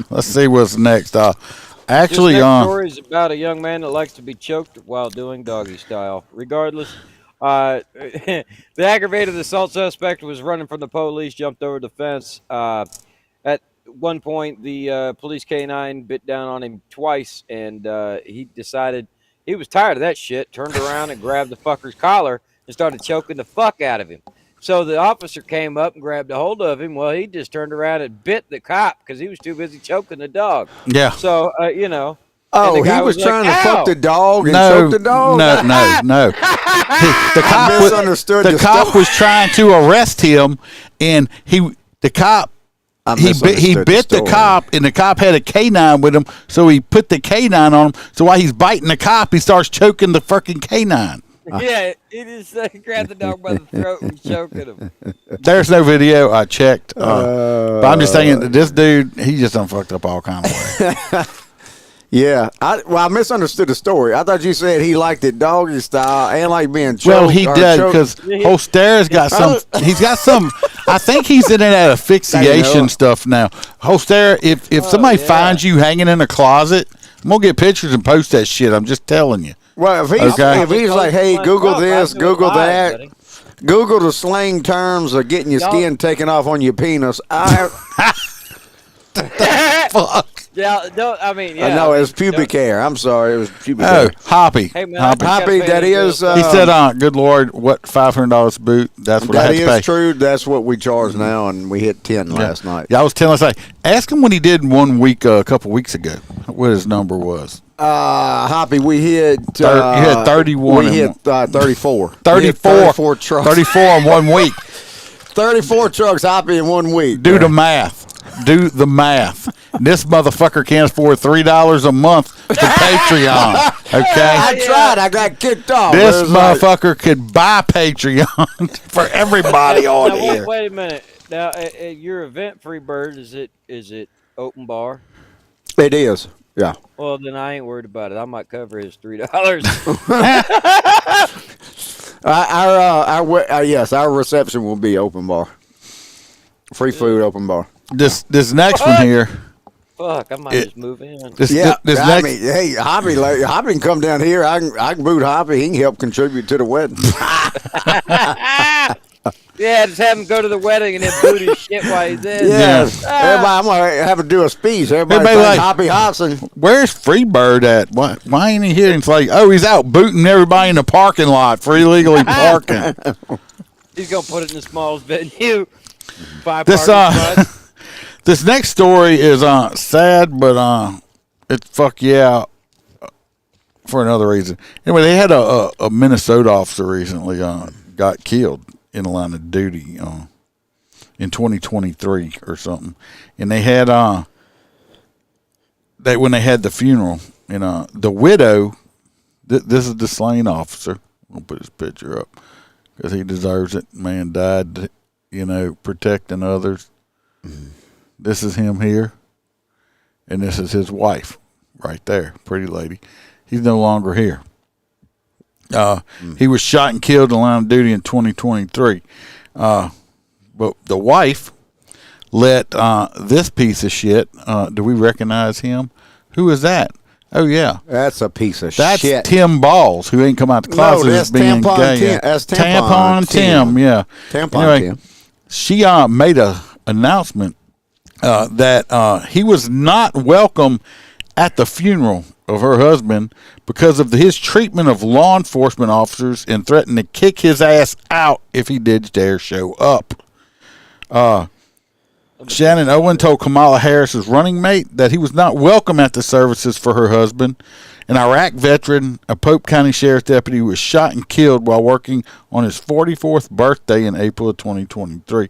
Let's see what's next. Actually, this next story is about a young man that likes to be choked while doing doggy style. Regardless, the aggravated assault suspect was running from the police, jumped over the fence. At one point, the police canine bit down on him twice, and he decided he was tired of that shit, turned around and grabbed the fucker's collar and started choking the fuck out of him. So the officer came up and grabbed a hold of him. Well, he just turned around and bit the cop because he was too busy choking the dog. Yeah. So, you know. Oh, he was trying to fuck the dog and choke the dog? No. The cop was trying to arrest him, and he bit the cop, and the cop had a canine with him, so he put the canine on him. So while he's biting the cop, he starts choking the fucking canine. Yeah, he just grabbed the dog by the throat and choking him. There's no video. I checked. But I'm just saying that this dude, he just done fucked up all kind of ways. Yeah. I misunderstood the story. I thought you said he liked it doggy style and like being choked. Well, he did, because Holstera's got some. He's got some. I think he's in that asphyxiation stuff now. Holstera, if somebody finds you hanging in a closet, I'm going to get pictures and post that shit. I'm just telling you. Well, if he's like, hey, Google this, Google that, Google the slang terms of getting your skin taken off on your penis. Fuck. Yeah, no, I mean, yeah. No, it's pubic hair. I'm sorry, it was pubic hair. Hoppy. Hey, man, Hoppy, that is. He said, good Lord, what, $500 boot? That's what I had to pay. That is true. That's what we charge now, and we hit 10 last night. Yeah, I was telling him, ask him what he did in 1 week, a couple weeks ago, what his number was. Hoppy, we hit. You had 31. We hit 34. 34 trucks. 34 in 1 week. 34 trucks, Hoppy, in 1 week. Do the math. This motherfucker can't afford $3 a month for Patreon. Okay, I tried. I got kicked off. This motherfucker could buy Patreon for everybody on here. Wait a minute. Now, at your event, Freebird, is it open bar? It is. Yeah. Well, then I ain't worried about it. I might cover his $3. Yes, our reception will be open bar. Free food, open bar. This next one here. Fuck, I might just move in. Hey, Hoppy can come down here. I can boot Hoppy. He can help contribute to the wedding. Yeah, just have him go to the wedding and then boot his shit while he's in. Yes. Everybody, I'm going to have to do a speech. Everybody like, Hoppy Hobson. Where's Freebird at? Why ain't he here? And it's like, he's out booting everybody in the parking lot for illegally parking. He's going to put it in the smallest venue. This next story is sad, but it's fuck yeah for another reason. Anyway, they had a Minnesota officer recently got killed in the line of duty in 2023 or something, and they had when they had the funeral, and the widow. This is the slain officer. I'll put his picture up because he deserves it. Man died, protecting others. Mm-hmm. This is him here, and this is his wife right there, pretty lady. He's no longer here. He was shot and killed in the line of duty in 2023. But the wife let this piece of shit, do we recognize him? Who is that? Oh yeah, That's a piece of that's shit. Tim Balls, who ain't come out the closet No, as that's being Tampon gay. Tim. That's Tampon Tim. Tim. Yeah. Tampon Tim. She made a announcement that he was not welcome at the funeral of her husband because of his treatment of law enforcement officers and threatened to kick his ass out if he did dare show up. Shannon Owen told Kamala Harris's running mate that he was not welcome at the services for her husband, an Iraq veteran, a Pope County Sheriff's deputy who was shot and killed while working on his 44th birthday in April of 2023.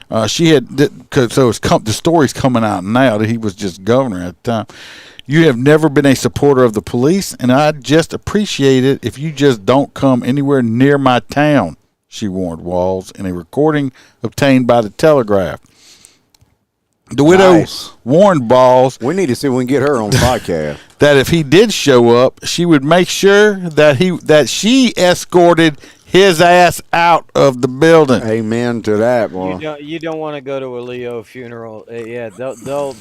The story's coming out now that he was just governor at the time. You have never been a supporter of the police, and I'd just appreciate it if you just don't come anywhere near my town, she warned Walz in a recording obtained by the Telegraph. The widow warned Balls. We need to see if we can get her on the podcast. That if he did show up, she would make sure that she escorted his ass out of the building. Amen to that, boy. You don't want to go to a Leo funeral. Yeah, they'll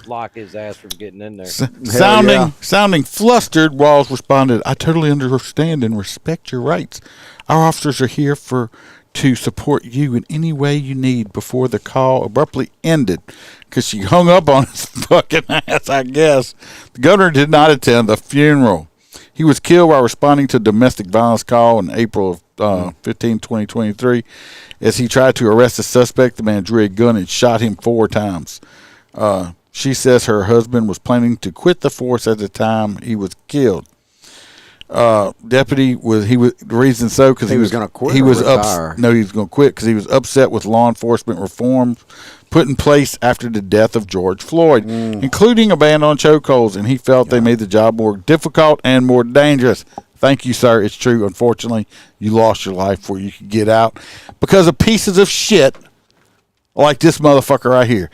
lock his ass from getting in there. Sounding flustered, Walz responded, "I totally understand and respect your rights. Our officers are here to support you in any way you need," before the call abruptly ended because she hung up on his fucking ass, I guess. The governor did not attend the funeral. He was killed while responding to a domestic violence call in April of 15, 2023. As he tried to arrest the suspect, the man drew a gun and shot him 4 times. She says her husband was planning to quit the force at the time he was killed. Deputy the reason so because he was going to quit. He was No, he was going to quit because he was upset with law enforcement reforms put in place after the death of George Floyd, including a ban on chokeholds, and he felt they made the job more difficult and more dangerous. Thank you, sir. It's true. Unfortunately, you lost your life before you could get out because of pieces of shit like this motherfucker right here.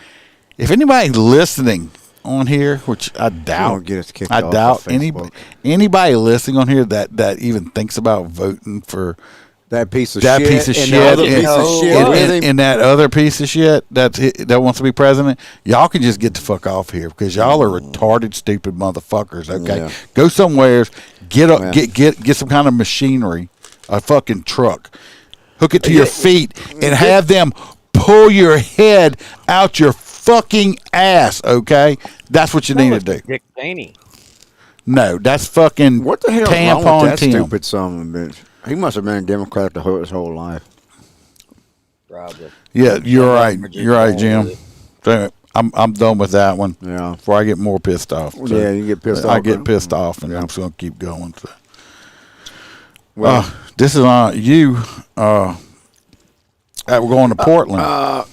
If anybody listening on here, which I doubt, anybody listening on here that even thinks about voting for that piece of shit, and that other piece of shit that wants to be president, y'all can just get the fuck off here because y'all are retarded, stupid motherfuckers. Okay, go somewhere, get some kind of machinery, a fucking truck, hook it to your feet, and have them pull your head out your fucking ass. Okay, that's what you need to do. Dick Cheney. No, that's fucking what the hell tampon wrong with that Tim. Stupid son of a bitch. He must have been a Democrat his whole life. Probably. Yeah, you're right. You're right, Jim. I'm done with that one. Yeah. Before I get more pissed off. So yeah, you get pissed off. I get pissed off, and I'm just gonna keep going. So. Well, this is on you. We're going to Portland.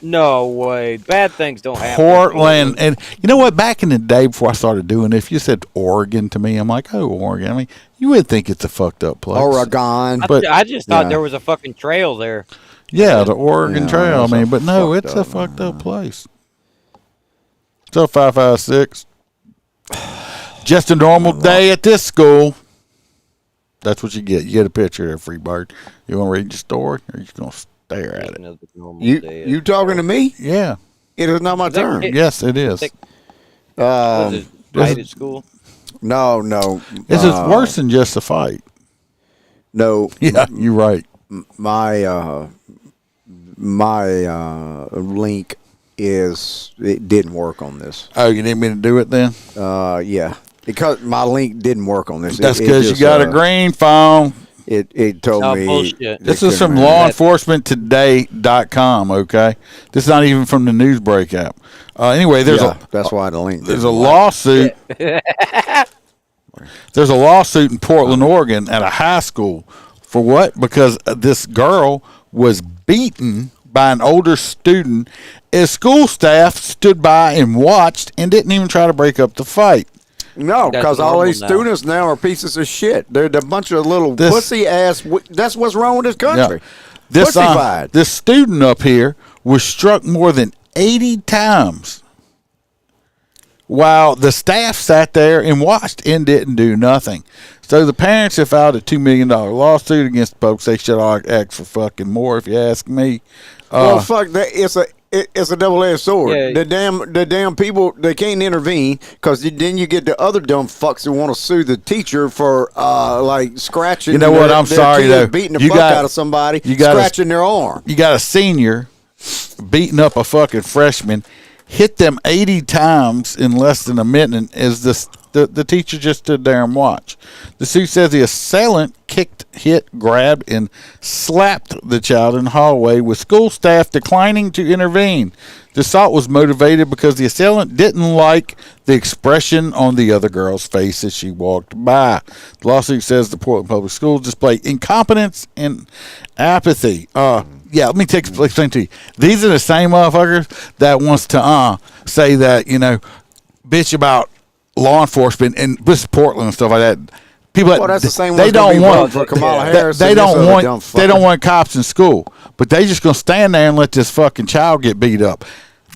No way. Bad things don't happen. Portland. And you know what? Back in the day before I started doing it, if you said Oregon to me, I'm like, oh, Oregon. I mean, you would think it's a fucked up place. Oregon. But I just thought there was a fucking trail there. Yeah, the Oregon Trail. I mean, but no, it's a fucked up place. So 556. Just a normal day at this school. That's what you get. You get a picture there, free bird. You want to read your story, or you just gonna stare at it? You talking to me? Yeah. It is not my turn. Yes, it is. Was it fight at school? No. This is worse than just a fight. No. Yeah, you're right. My link it didn't work on this. Oh, you need me to do it then? Yeah. Because my link didn't work on this. That's because you got a green phone. It told me. Bullshit. This is from lawenforcementtoday.com, okay? This is not even from the Newsbreak app. Anyway, that's why the link. There's a lawsuit. There's a lawsuit in Portland, Oregon at a high school. For what? Because this girl was beaten by an older student as school staff stood by and watched and didn't even try to break up the fight. No, because all these students now are pieces of shit. They're a bunch of little pussy ass. That's what's wrong with this country. Yeah. This student up here was struck more than 80 times while the staff sat there and watched and didn't do nothing. So the parents have filed a $2 million lawsuit against the folks. They should all ask for fucking more, if you ask me. Well, fuck that. it's a double-edged sword. Yeah. The damn people, they can't intervene because then you get the other dumb fucks who want to sue the teacher for like scratching. You know what? I'm their sorry kid though. beating the You fuck got- out of somebody, you got a- scratching their arm. You got a senior beating up a fucking freshman, hit them 80 times in less than a minute as the teacher just stood there and watched. The suit says the assailant kicked, hit, grabbed, and slapped the child in the hallway with school staff declining to intervene. The assault was motivated because the assailant didn't like the expression on the other girl's face as she walked by. The lawsuit says the Portland Public Schools display incompetence and apathy. Yeah, let me explain to you. These are the same motherfuckers that wants to say that, bitch about law enforcement and this Portland and stuff like that. People Well, that's the same they ones gonna don't be want voting for Kamala Harris they and this don't other want dumb they don't fucker. want cops in school, but they just gonna stand there and let this fucking child get beat up.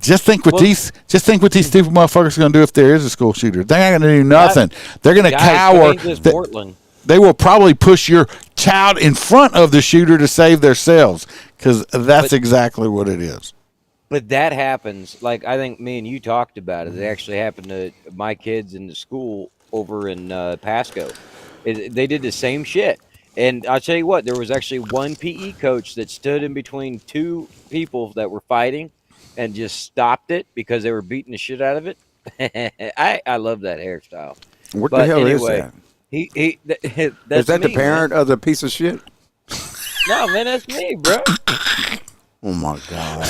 Just think what these stupid motherfuckers are gonna do if there is a school shooter. They ain't gonna do nothing. They're gonna Guys, cower. it ain't just Portland. They will probably push your child in front of the shooter to save themselves, because that's exactly what it is. But that happens. Like, I think me and you talked about it. It actually happened to my kids in the school over in Pasco. They did the same shit. And I'll tell you what, there was actually one PE coach that stood in between two people that were fighting and just stopped it because they were beating the shit out of it. I love that hairstyle. What But the hell anyway, is that? That's Is that the me, parent man. of the piece of shit? No, man, that's me, bro. Oh my god!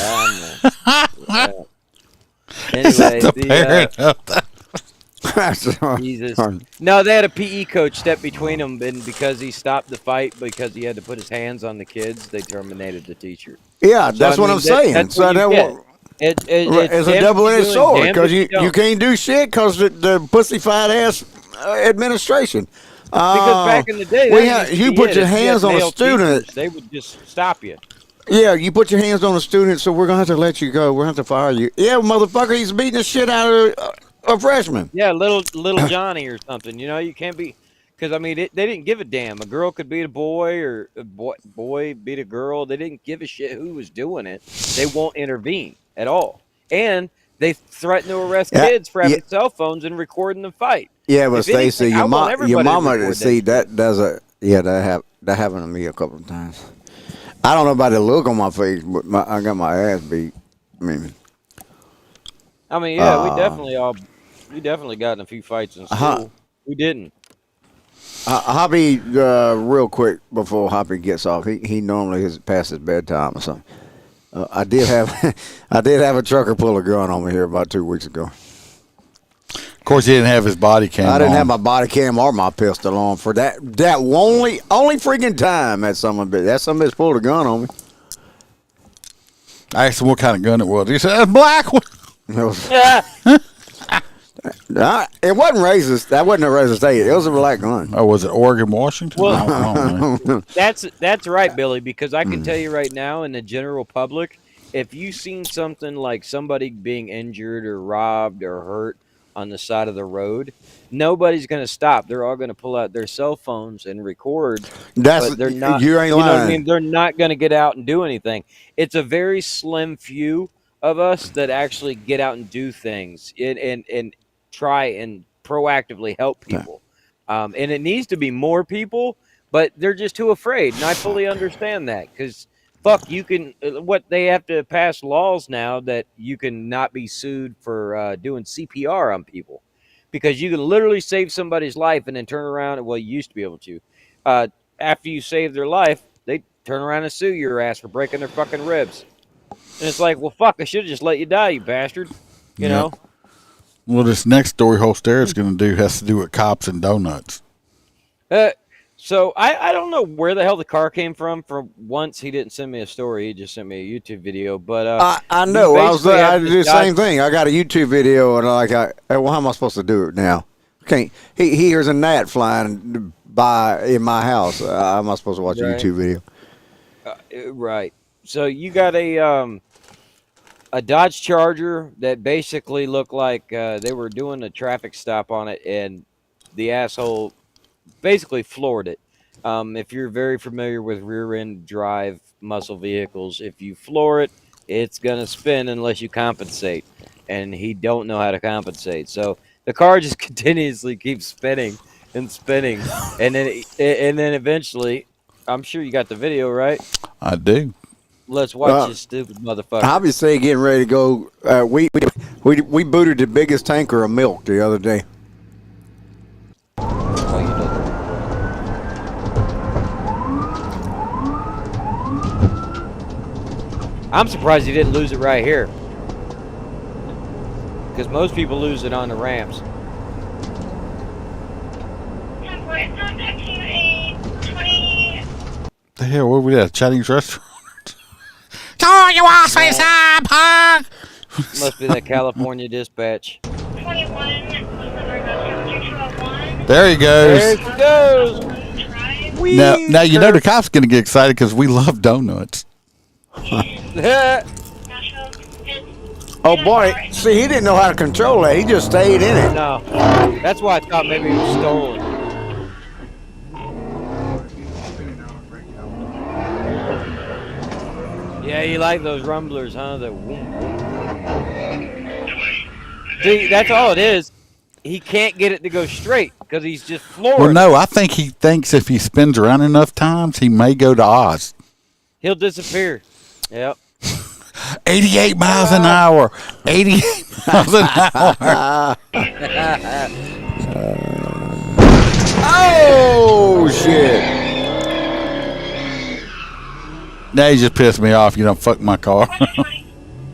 Is that Anyway, the parent of that? Jesus. No, they had a PE coach step between them, and because he stopped the fight because he had to put his hands on the kids, they terminated the teacher. Yeah, So, that's I what mean, I'm saying. That's So what you that get. wa- It's a damn double-edged if you do sword and damn because if you don't. can't do shit because the pussyfied ass administration. Because back in the day, we that had- used to you be put it. your If you had hands on a male student. teachers, they would just stop you. Yeah, you put your hands on a student, so we're gonna have to let you go. We're gonna have to fire you. Yeah, motherfucker, he's beating the shit out of a freshman. Yeah, little Johnny or something. You can't be, because I mean, they didn't give a damn. A girl could beat a boy, or a boy beat a girl. They didn't give a shit who was doing it. They won't intervene at all, and they threaten to arrest Yeah, kids for having yeah. cell phones and recording the fight. Yeah, but If anything, Stacy, I your want everybody your to mama, record see that that does a that happened to me a couple of times. I don't know about the look on my face, but I got my ass beat. I mean, Yeah, we definitely got in a few fights in school. Uh-huh. We didn't. Hoppy, real quick before Hoppy gets off, he normally is past his bedtime or something. I did have a trucker pull a gun on me here about 2 weeks ago. Of course, he didn't have his body cam I didn't on. have my body cam or my pistol on for that only freaking time that somebody pulled a gun on me. I asked him what kind of gun it was. He said, "A black one." It wasn't racist. That wasn't a racist state. It was a black gun. Oh, was it Oregon, Washington? Well, I don't know. That's right, Billy, because I can tell you right now in the general public, if you've seen something like somebody being injured or robbed or hurt on the side of the road, nobody's going to stop. They're all going to pull out their cell phones and record. But they're not. You ain't know what I lying. mean? They're not going to get out and do anything. It's a very slim few of us that actually get out and do things and try and proactively help people. And it needs to be more people, but they're just too afraid. And I fully understand that because, fuck, you can, they have to pass laws now that you can not be sued for doing CPR on people because you can literally save somebody's life and then turn around. Well, you used to be able to. After you save their life, they turn around and sue your ass for breaking their fucking ribs. And it's like, well, fuck, I should have just let you die, you bastard. You know? Well, this next story Holster's going to do has to do with cops and donuts. So I don't know where the hell the car came from. For once, he didn't send me a story. He just sent me a YouTube video. But I know. I did the same Dodge- thing. I got a YouTube video, and well, how am I supposed to do it now? Can't. He hears a gnat flying by in my house. How am I supposed to watch a Right. YouTube video? Right. So you got a Dodge Charger that basically looked like they were doing a traffic stop on it, and the asshole basically floored it. If you're very familiar with rear-end drive muscle vehicles, if you floor it, it's gonna spin unless you compensate, and he don't know how to compensate. So the car just continuously keeps spinning and spinning, and then eventually, I'm sure you got the video, right? I do. Let's watch this stupid motherfucker. Obviously, getting ready to go. We booted the biggest tanker of milk the other day. Oh, you know. I'm surprised he didn't lose it right here, because most people lose it on the ramps. The hell, where we at? A Chinese restaurant? Oh, you want to say something, punk? Must be that California dispatch. There he goes. There he goes. Now you know the cop's going to get excited because we love donuts. Oh boy, see, he didn't know how to control that. He just stayed in it. No, that's why I thought maybe it was stolen. Yeah, you like those rumblers, huh? The whoom, whoom. See, that's all it is. He can't get it to go straight because he's just floored. Well, no, I think he thinks if he spins around enough times, he may go to Oz. He'll disappear. Yep. 88 miles an hour. 88 miles an hour. Oh, shit. Now you just pissed me off. You don't fuck my car.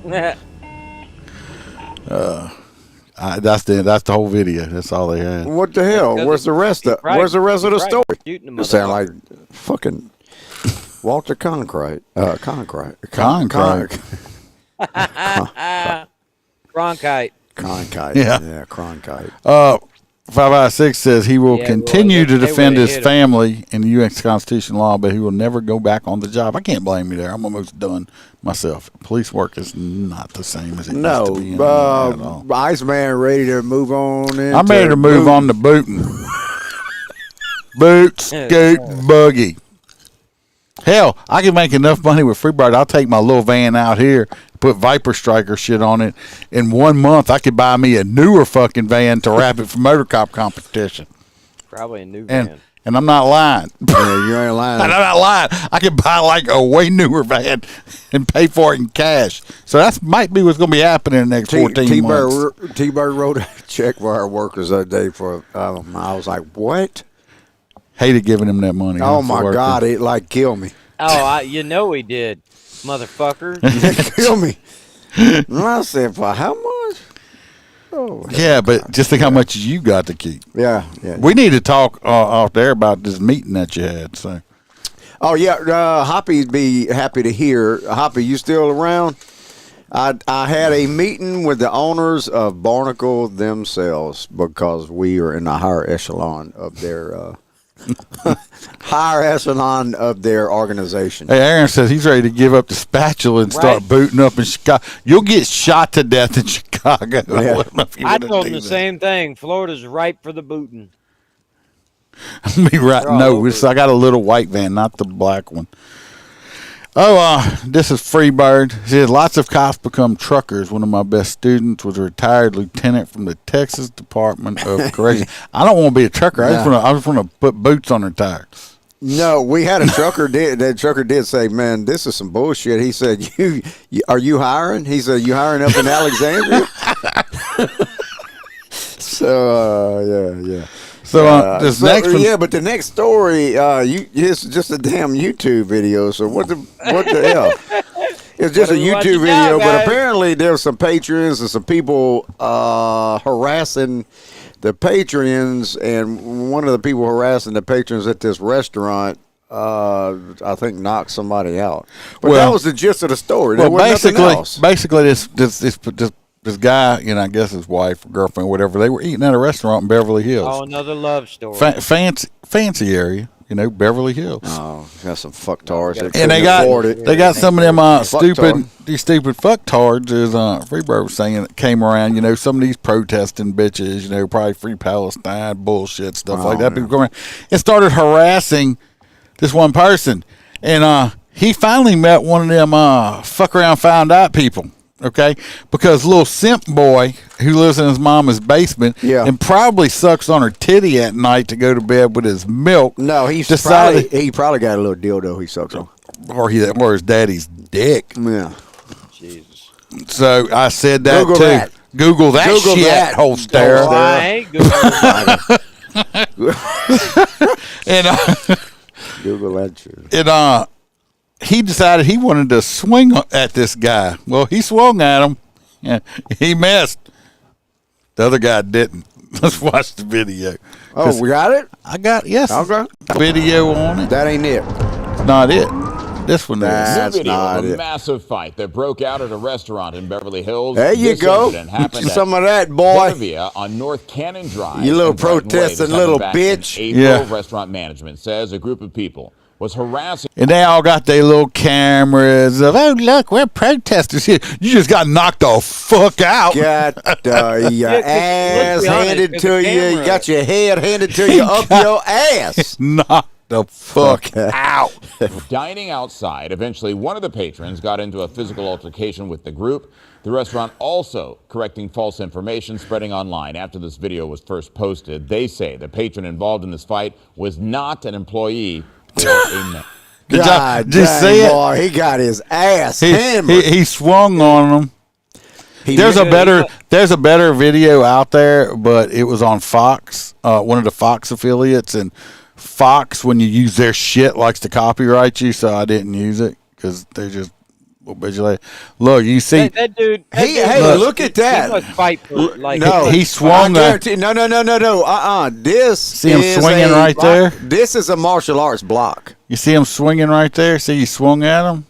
That's the whole video. That's all they had. What the hell? Where's the rest of the story? It sound like fucking Walter Cronkite. Cronkite. Cronkite. Yeah, Cronkite. 556 says he will Yeah, continue to they defend would've his hit him. family in the U.S. Constitution law, but he will never go back on the job. I can't blame you there. I'm almost done myself. Police work is not the same as it used to be. At all. Iceman ready to move on. I'm ready to move on to booting. Boot, scoot, buggy. Hell, I can make enough money with Freebird. I'll take my little van out here, put Viper Striker shit on it. In 1 month, I could buy me a newer fucking van to wrap it for Motorcop competition. Probably a new van. And I'm not lying. Yeah, you ain't lying. I'm not lying. I could buy like a way newer van and pay for it in cash. So that might be what's going to be happening in the next 14 months. T-Bird wrote a check for our workers that day for, I was like, what? Hated giving him that money. Oh, my God. It like killed me. Oh, you know he did, motherfucker. It killed me. And I said, for how much? Oh, yeah, but just think how much you got to keep. Yeah. We need to talk off there about this meeting that you had. So. Oh, yeah. Hoppy'd be happy to hear. Hoppy, you still around? I had a meeting with the owners of Barnacle themselves because we are in the higher echelon of their organization. Hey, Aaron says he's ready to give up the spatula and start booting up in Chicago. You'll get shot to death in Chicago. Yeah. I told him the same thing. Florida's ripe for the booting. Me right? No, I got a little white van, not the black one. Oh, this is Freebird. He said lots of cops become truckers. One of my best students was a retired lieutenant from the Texas Department of Corrections. I don't want to be a trucker. I just want to put boots on their tires. No, we had a trucker. That trucker did say, "Man, this is some bullshit." He said, "You are you hiring?" He said, "You hiring up in Alexandria?" So, yeah. So this next one, yeah, but the next story, it's just a damn YouTube video. So what the hell? It's just a YouTube video, but apparently there's some patrons and some people harassing the patrons, and one of the people harassing the patrons at this restaurant, I think, knocked somebody out. But that was the gist of the story. There was nothing else. Basically, this guy, I guess his wife or girlfriend, whatever, they were eating at a restaurant in Beverly Hills. Oh, another love story. Fancy area, Beverly Hills. Oh, got some fucktards. And they got some of them these stupid fucktards, as Freebird was saying, that came around. Some of these protesting bitches, probably Free Palestine bullshit stuff like that. People go around and started harassing this one person, and he finally met one of them fuck around found out people. Okay, because little simp boy who lives in his mama's basement and probably sucks on her titty at night to go to bed with his milk. No, he probably got a little dildo he sucks on, or his daddy's dick. Yeah. Jesus. So I said that Google too. that. Google that Google shit, that. Holster. I ain't And Google that shit. And he decided he wanted to swing at this guy. Well, he swung at him. Yeah, he missed. The other guy didn't. Let's watch the video. Oh, we got it? I got, yes. Okay. Video on it. That ain't it. It's not it. This one is. That's video not of a it. massive fight that broke out at a restaurant in Beverly Hills. There you This go. incident happened at Some of that, boy. Genovia on North Cannon Drive. You little in Brighton Way. protesting This little happened back in bitch. April. Yeah. Restaurant management says a group of people was harassing. And they all got their little cameras of, oh, look, we're protesters here. You just got knocked the fuck out. Got your ass handed to you. You got your head handed to you up your ass. Knocked the fuck out. Dining outside. Eventually, one of the patrons got into a physical altercation with the group. The restaurant also correcting false information spreading online after this video was first posted. They say the patron involved in this fight was not an employee or a man. God Did you see it? boy, he got his ass hammered. He swung on him. There's a better video out there, but it was on Fox, one of the Fox affiliates, and Fox, when you use their shit, likes to copyright you, so I didn't use it because they just look. You see that dude. Hey, look at that. He must fight for like. No, he swung. No. This See him is swinging right there? This is a martial arts block. You see him swinging right there. See, he swung at him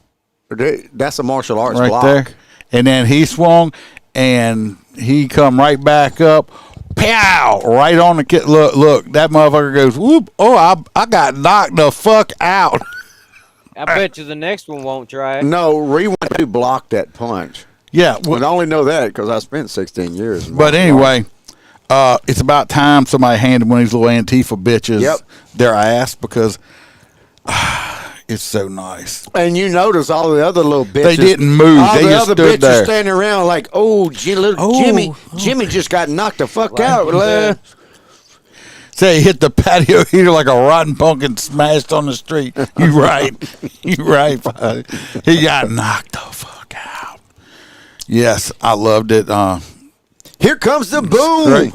That's a martial arts right block. there, and then he swung, and he come right back up. Pow! Right on the kid. Look, that motherfucker goes, whoop. Oh, I got knocked the fuck out. I bet you the next one won't try it. No, Rewind to block that punch. Yeah. Well, I only know that because I spent 16 years. in But martial anyway, it's about time somebody handed one of these little Antifa bitches their ass because it's so nice. And you notice all the other little bitches. They didn't move. All They the just other stood bitches there. standing around like, Jimmy just got knocked the fuck out. Say he hit the patio heater like a rotten pumpkin smashed on the street. You right. You right. He got knocked the fuck out. Yes, I loved it. Here comes the boom.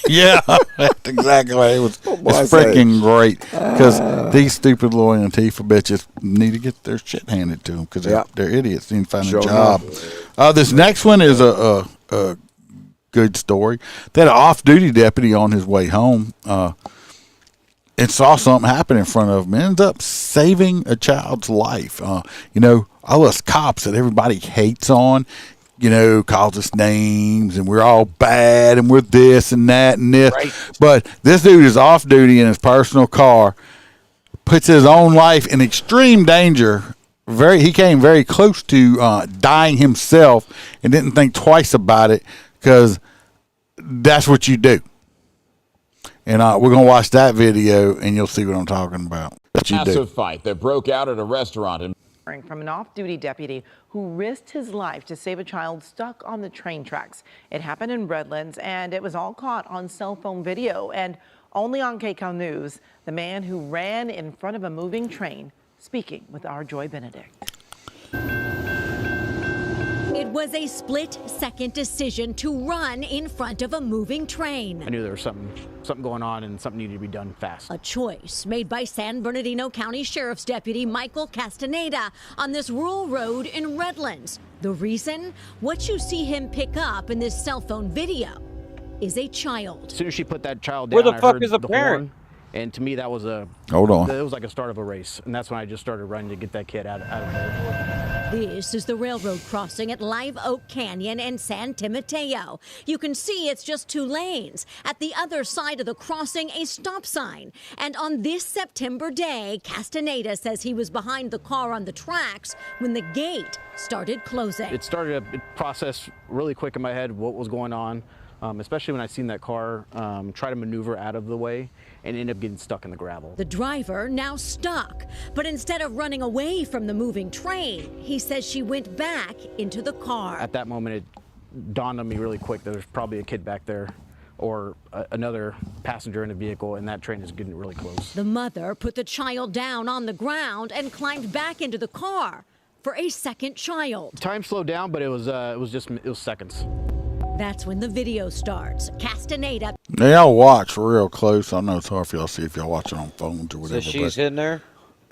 Yeah, that's exactly right. It's freaking great because these stupid little Antifa bitches need to get their shit handed to them because they're idiots. They need to find a job. This next one is a good story. They had an off-duty deputy on his way home and saw something happen in front of him. Ends up saving a child's life. All us cops that everybody hates on, calls us names and we're all bad and we're this and that and this. Right. But this dude is off duty in his personal car, puts his own life in extreme danger. He came very close to dying himself and didn't think twice about it because that's what you do. And we're going to watch that video and you'll see what I'm talking about. Massive fight that broke out at a restaurant in from an off-duty deputy who risked his life to save a child stuck on the train tracks. It happened in Redlands, and it was all caught on cell phone video. And only on KCAL News, the man who ran in front of a moving train, speaking with our Joy Benedict. It was a split-second decision to run in front of a moving train. I knew there was something going on and something needed to be done fast. A choice made by San Bernardino County Sheriff's Deputy Michael Castaneda on this rural road in Redlands. The reason? What you see him pick up in this cell phone video is a child. As soon as she put that child down, Where the I fuck heard is the parent? horn, and to me that was Hold on. It was like a start of a race, and that's when I just started running to get that kid out of there. This is the railroad crossing at Live Oak Canyon and San Timoteo. You can see it's just 2 lanes. At the other side of the crossing, a stop sign. And on this September day, Castaneda says he was behind the car on the tracks when the gate started closing. It started a process really quick in my head, what was going on. especially when I seen that car try to maneuver out of the way and end up getting stuck in the gravel. The driver now stuck, but instead of running away from the moving train, he says she went back into the car. At that moment, it dawned on me really quick that there's probably a kid back there or another passenger in the vehicle, and that train is getting really close. The mother put the child down on the ground and climbed back into the car for a second child. Time slowed down, but it was seconds. That's when the video starts. Castaneda. Now, y'all watch real close. I know it's hard for y'all to see if y'all watching on phones or whatever. So she's in there?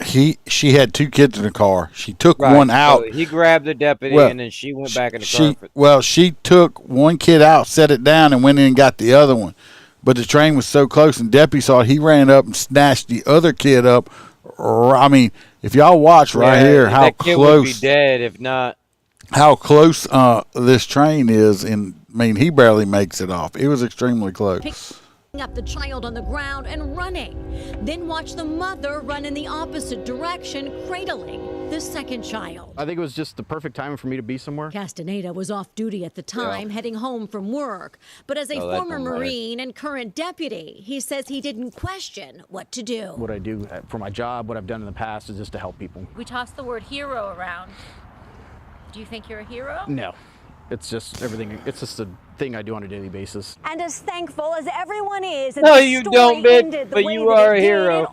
She had 2 kids in the car. She took Right, one out. So he grabbed the deputy, and then she went back in the car. She took one kid out, set it down, and went in and got the other one. But the train was so close, and deputy saw it. He ran up and snatched the other kid up. I mean, if y'all watch right here, how that kid close. Would be dead if not. How close this train is, and I mean, he barely makes it off. It was extremely close. Picking up the child on the ground and running. Then watch the mother run in the opposite direction, cradling the second child. I think it was just the perfect timing for me to be somewhere. Castaneda was off duty at the time, heading home from work. But as a former Marine and current deputy, he says he didn't question what to do. What I do for my job, what I've done in the past, is just to help people. We toss the word hero around. Do you think you're a hero? No. It's just everything. It's just a thing I do on a daily basis. And as thankful as everyone is, no, you don't, but you are a hero.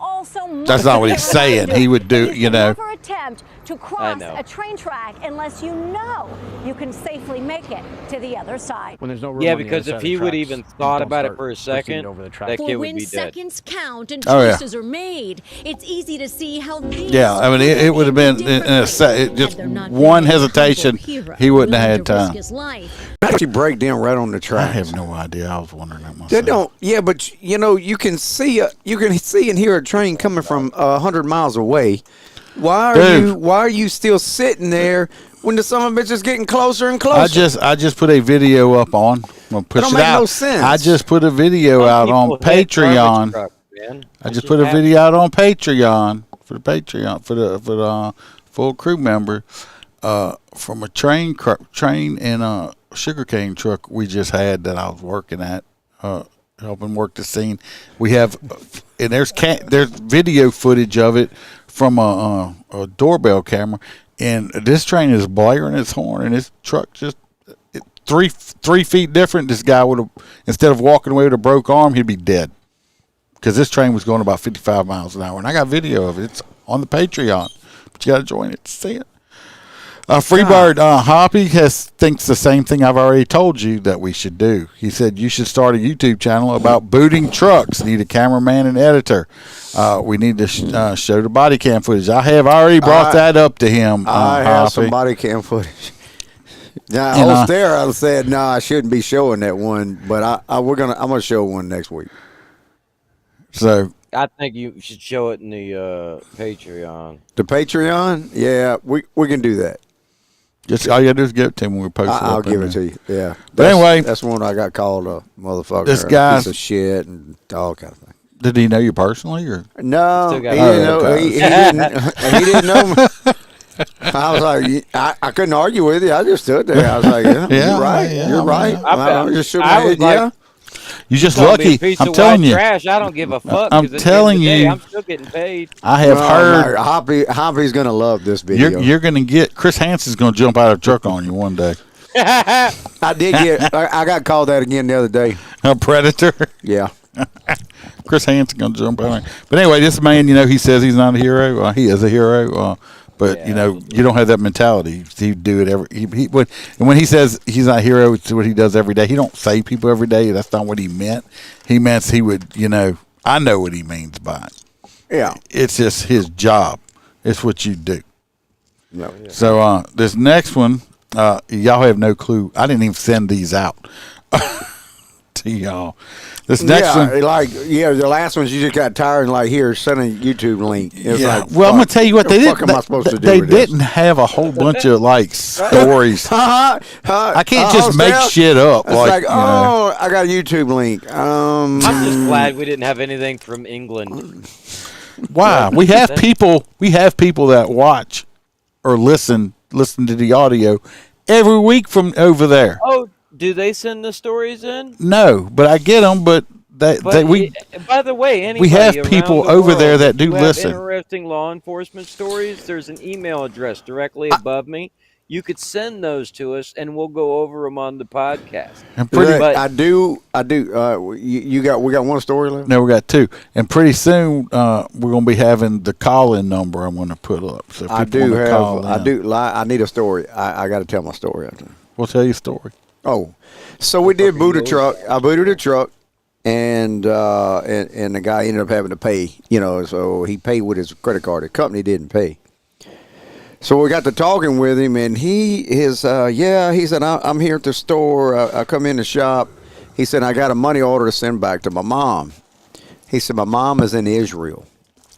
That's not what he's saying. He would do, you know. Never attempt to cross a train track unless you know you can safely make it to the other side. When there's no room yeah, on the because other if side he of the would tracks, even thought about it for a second, that kid would when be dead. seconds count and choices are made, it's easy to see how these I mean, it would have been just one hesitation. He wouldn't have had time. Actually break down right on the track. I have no idea. I was wondering that myself. They don't. Yeah, but you know, you can see and hear a train coming from 100 miles away. Why are you still sitting there when the son of a bitch is getting closer and closer? I just put a video up on. I'm gonna push That don't it make out. no sense. I just put a video out on Patreon. I just put a video out on Patreon for the full crew member from a train and a sugarcane truck we just had that I was working at, helping work the scene. We have, and there's video footage of it from a doorbell camera, and this train is blaring its horn, and this truck just 3 feet different. This guy would have, instead of walking away with a broke arm, he'd be dead, because this train was going about 55 miles an hour, and I got video of it. It's on the Patreon, but you got to join it to see it. Freebird Hoppy thinks the same thing I've already told you that we should do. He said you should start a YouTube channel about booting trucks. Need a cameraman and editor. We need to show the body cam footage. I have already brought that up to him. I have some body cam footage. Now, I was there. I said, no, I shouldn't be showing that one, but I'm gonna show one next week. So I think you should show it in the Patreon. The Patreon? Yeah, we can do that. Just all you gotta do is give it to him when we post it. I'll give it to you. Yeah. But anyway, that's one I got called a motherfucker. This guy, a piece of shit and all kind of thing. Did he know you personally, or no? He didn't know. He didn't know me. I was like, I couldn't argue with you. I just stood there. I was like, yeah, you're right. You're right. I just shook my head. Yeah. You're just lucky. I'm telling you. Trash. I don't give a fuck. I'm telling you. I'm still getting paid. I have heard. Hoppy's gonna love this video. You're gonna get Chris Hansen's gonna jump out of a truck on you one day. I did get. I got called that again the other day. A predator. Yeah. Chris Hansen gonna jump out. But anyway, this man, he says he's not a hero. He is a hero. But you don't have that mentality. He'd do it he would, and when he says he's not a hero, it's what he does every day. He don't save people every day. That's not what he meant. He meant he would, I know what he means by it. Yeah. It's just his job. It's what you do. No. So this next one, y'all have no clue. I didn't even send these out to y'all. This next one, the last ones you just got tired and here, send a YouTube link. Well, I'm gonna tell you what they didn't. Am I supposed to do they with didn't have a whole bunch of stories. I can't just make shit up. It's I got a YouTube link. I'm just glad we didn't have anything from England. Why? We have people. We have people that watch or listen to the audio every week from over there. Do they send the stories in? No, but I get them. But by the way, we have people over there that do listen. Interesting law enforcement stories. There's an email address directly above me. You could send those to us, and we'll go over them on the podcast. And I do. We got one story left. No, we got two, and pretty soon we're going to be having the call-in number. I'm going to put up. So if I need a story. I got to tell my story. We'll tell you a story. Oh, so we did boot a truck. I booted a truck, and the guy ended up having to pay. So he paid with his credit card. The company didn't pay. So we got to talking with him, and he said, I'm here at the store. I come in the shop. He said, I got a money order to send back to my mom. He said, my mom is in Israel.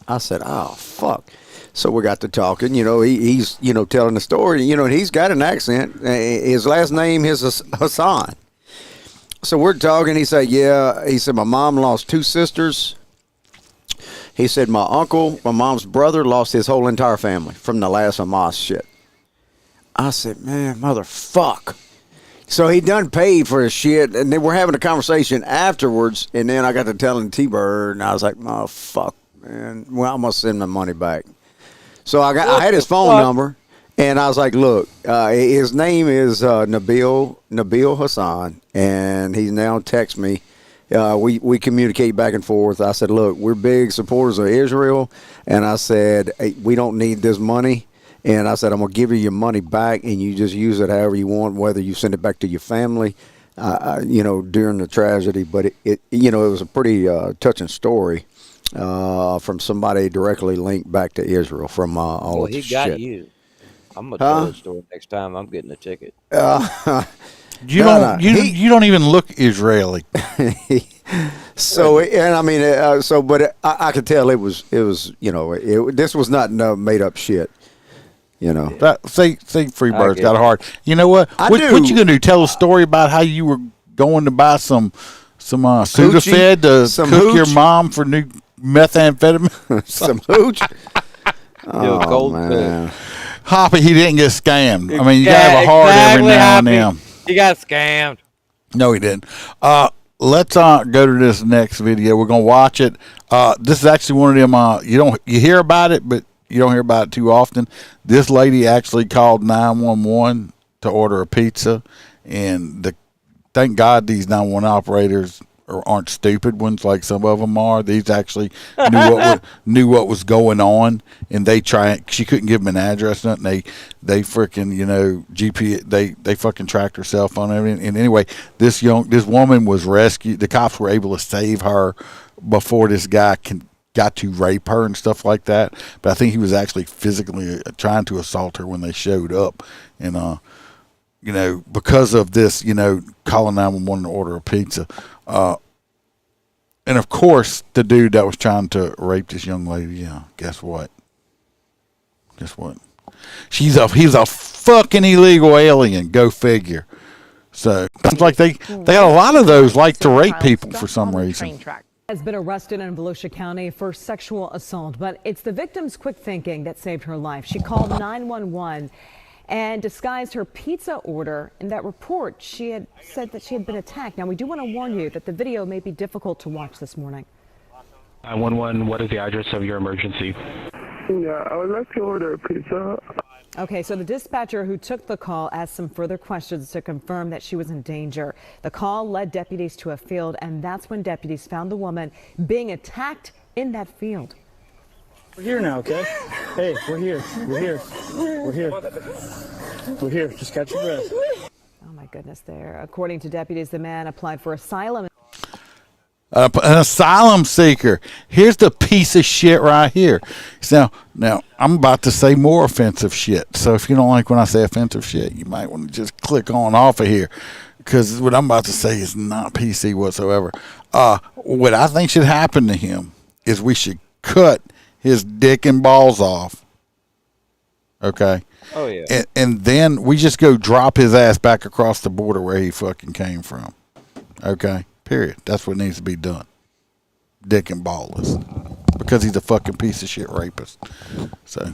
I said, oh, fuck. So we got to talking. He's telling the story. And he's got an accent. His last name is Hassan. So we're talking. He said, He said, my mom lost 2 sisters. He said, my uncle, my mom's brother, lost his whole entire family from the last Hamas shit. I said, man, motherfuck. So he done paid for his shit, and then we're having a conversation afterwards, and then I got to telling T-Bird, and I was like, oh, fuck, man. Well, I'm going to send the money back. So I had his phone number, and I was like, look, his name is Nabil Hassan, and he now texts me. We communicate back and forth. I said, look, we're big supporters of Israel. And I said, hey, we don't need this money. And I said, I'm going to give you your money back, and you just use it however you want, whether you send it back to your family, during the tragedy. But it was a pretty touching story from somebody directly linked back to Israel from all of this shit. Well, he got you. I'm going to tell the story next time I'm getting a ticket. You don't even look Israeli. So and I mean, but I could tell it was this was not no made up shit. Say Freebird's got a heart. You know what? What you gonna do? Tell a story about how you were going to buy some Sudafed to cook your mom for new methamphetamine? Some hooch. Oh man. Hoppy, he didn't get scammed. I mean, you gotta have a heart every now and then. He got scammed. No, he didn't. Let's go to this next video. We're gonna watch it. This is actually one of them. You hear about it, but you don't hear about it too often. This lady actually called 911 to order a pizza, and thank God these 911 operators aren't stupid ones like some of them are. These actually knew what was going on, and she couldn't give them an address, nothing. They freaking GPS. They fucking tracked her cell phone and everything. And anyway, this woman was rescued. The cops were able to save her before this guy got to rape her and stuff like that. But I think he was actually physically trying to assault her when they showed up, and because of this, calling 911 to order a pizza. And of course, the dude that was trying to rape this young lady, guess what? He's a fucking illegal alien. Go figure. So it's like they got a lot of those like to rape people for some reason. Has been arrested in Volusia County for sexual assault, but it's the victim's quick thinking that saved her life. She called 911 and disguised her pizza order. In that report, she had said that she had been attacked. Now, we do want to warn you that the video may be difficult to watch this morning. 911, what is the address of your emergency? Yeah, I would like to order a pizza. Okay, so the dispatcher who took the call asked some further questions to confirm that she was in danger. The call led deputies to a field, and that's when deputies found the woman being attacked in that field. We're here now, okay? Hey, we're here. We're here. We're here. We're here. Just catch your breath. Oh, my goodness there. According to deputies, the man applied for asylum. An asylum seeker. Here's the piece of shit right here. So now I'm about to say more offensive shit. So if you don't like when I say offensive shit, you might want to just click on off of here, because what I'm about to say is not PC whatsoever. What I think should happen to him is we should cut his dick and balls off. Okay. Oh yeah. And then we just go drop his ass back across the border where he fucking came from. Okay. Period. That's what needs to be done. Dick and ballless. Because he's a fucking piece of shit rapist. So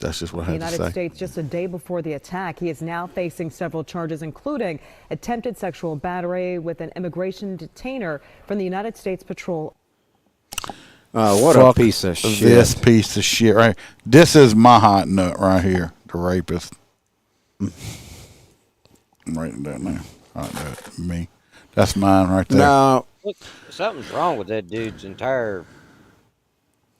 That's just what I The had to United say. States just a day before the attack. He is now facing several charges, including attempted sexual battery with an immigration detainer from the United States Patrol. What Fuck a piece of shit. This piece of shit, right? This is my hot nut right here, the rapist. I'm writing that now. Hot nut, me. That's mine right there. Now, Look, something's wrong with that dude's entire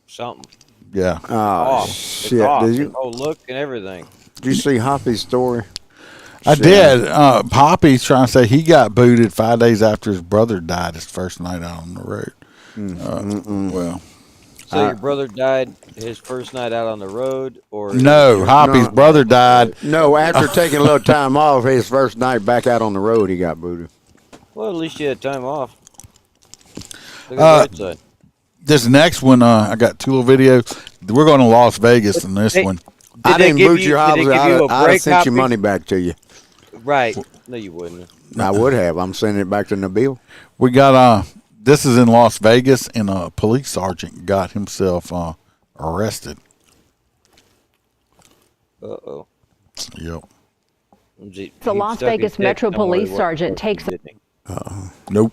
something. Yeah. Oh, Off. shit. It's off. Did His you, whole look and everything. did you see Hoppy's story? I Shit. did. Poppy's trying to say he got booted 5 days after his brother died his first night out on the road. Well, So your brother died his first night out on the road, or no, Hoppy's brother died. No, after taking a little time off, his first night back out on the road, he got booted. Well, at least you had time off. Look at the right side. This next one, I got 2 little videos. We're going to Las Vegas in this one. I didn't boot your house. did they give you a I'd have break sent your copy? money back to you. Right. No, you wouldn't. I would have. I'm sending it back to Nabil. We got this is in Las Vegas, and a police sergeant got himself arrested. Uh-oh. Yep. The Las Vegas Metro Police Sergeant takes a Nope.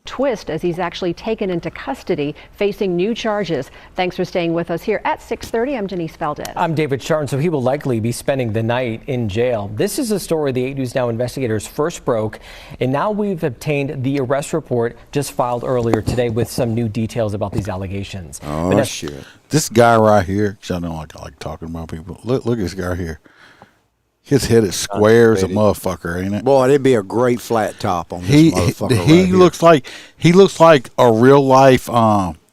twist as he's actually taken into custody, facing new charges. Thanks for staying with us here at 6:30. I'm Denise Valdez. I'm David Charn, so he will likely be spending the night in jail. This is a story the 8 News Now investigators first broke, and now we've obtained the arrest report just filed earlier today with some new details about these allegations. Oh, shit. This guy right here, 'cause I know I like talking about people. Look at this guy right here. His head is square as a motherfucker, ain't it? Boy, it'd be a great flat top on this motherfucker. He looks like a real life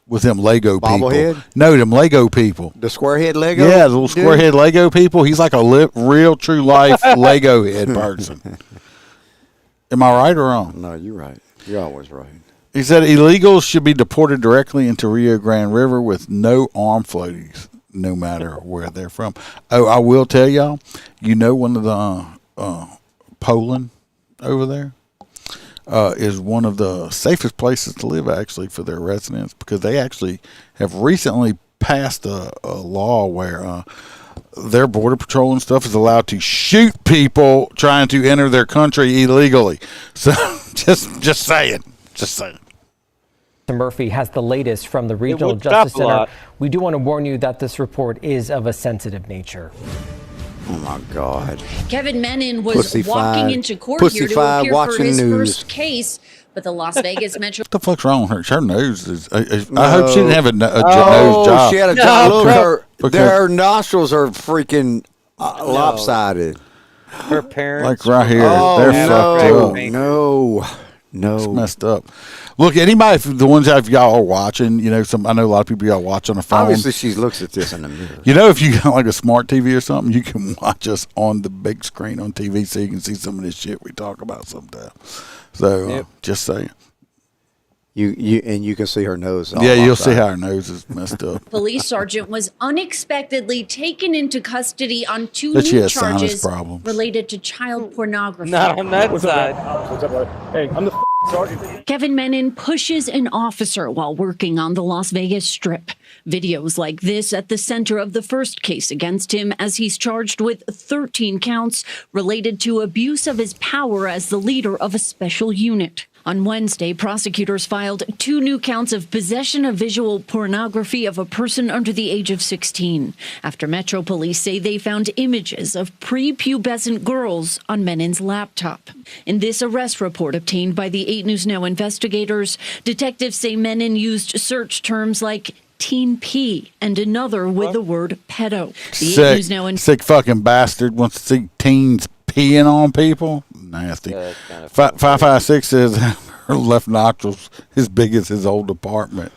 with them Lego people. Bobblehead? No, them Lego people. The square head Lego? Yeah, the little square head Lego people. He's like a real true life Lego head person. Am I right or wrong? No, you're right. You're always right. He said illegals should be deported directly into Rio Grande River with no arm floaties, no matter where they're from. Oh, I will tell y'all, one of the Poland over there is one of the safest places to live, actually, for their residents, because they actually have recently passed a law where their border patrol and stuff is allowed to shoot people trying to enter their country illegally. So just saying. Murphy has the latest from the Regional Justice Center. We do want to warn you that this report is of a sensitive nature. Oh, my God. Kevin Menon was walking into court here to appear for his first case, but the Las Vegas Metro... What the fuck's wrong with her? Her nose is... I hope she didn't have a nose job. She had a job. Look, her nostrils are freaking lopsided. Her parents... Like right here. They're fucked up. No. It's messed up. Look, anybody, the ones that y'all are watching, I know a lot of people y'all watch on the phone. Obviously, she looks at this in the mirror. If you got like a smart TV or something, you can watch us on the big screen on TV so you can see some of this shit we talk about sometimes. So, just saying. You can see her nose. Yeah, you'll see how her nose is messed up. Police sergeant was unexpectedly taken into custody on 2 But she new has sinus charges problems. related to child pornography. Not on that side. What's up, buddy? Hey, I'm the sergeant. Kevin Menon pushes an officer while working on the Las Vegas Strip. Videos like this at the center of the first case against him, as he's charged with 13 counts related to abuse of his power as the leader of a special unit. On Wednesday, prosecutors filed 2 new counts of possession of visual pornography of a person under the age of 16, after Metro Police say they found images of prepubescent girls on Menon's laptop. In this arrest report obtained by the 8 News Now investigators, detectives say Menon used search terms like teen P and another with the word pedo. The 8 News Now Sick fucking bastard wants to see teens peeing on people. Nasty. 556 says her left nostrils as big as his old apartment.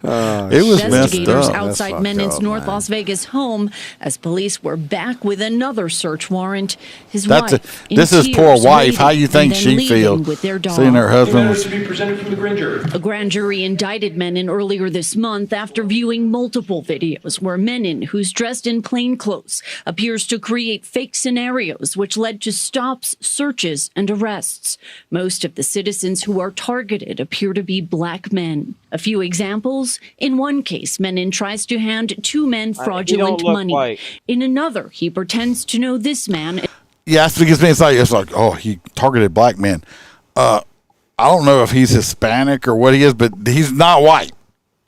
It was messed investigators up. outside Menon's North Las Vegas home as police were back with another search warrant. His wife, in this is tears, poor wife. waiting How you think and then she leaving feels with their dog. seeing her husband was To be presented from the grand jury. A grand jury indicted Menon earlier this month after viewing multiple videos where Menon, who's dressed in plain clothes, appears to create fake scenarios which led to stops, searches, and arrests. Most of the citizens who are targeted appear to be black men. A few examples. In one case, Menon tries to hand two men fraudulent money. White. In another, he pretends to know this man. Yeah, that's because it's like, oh, he targeted black men. I don't know if he's Hispanic or what he is, but he's not white.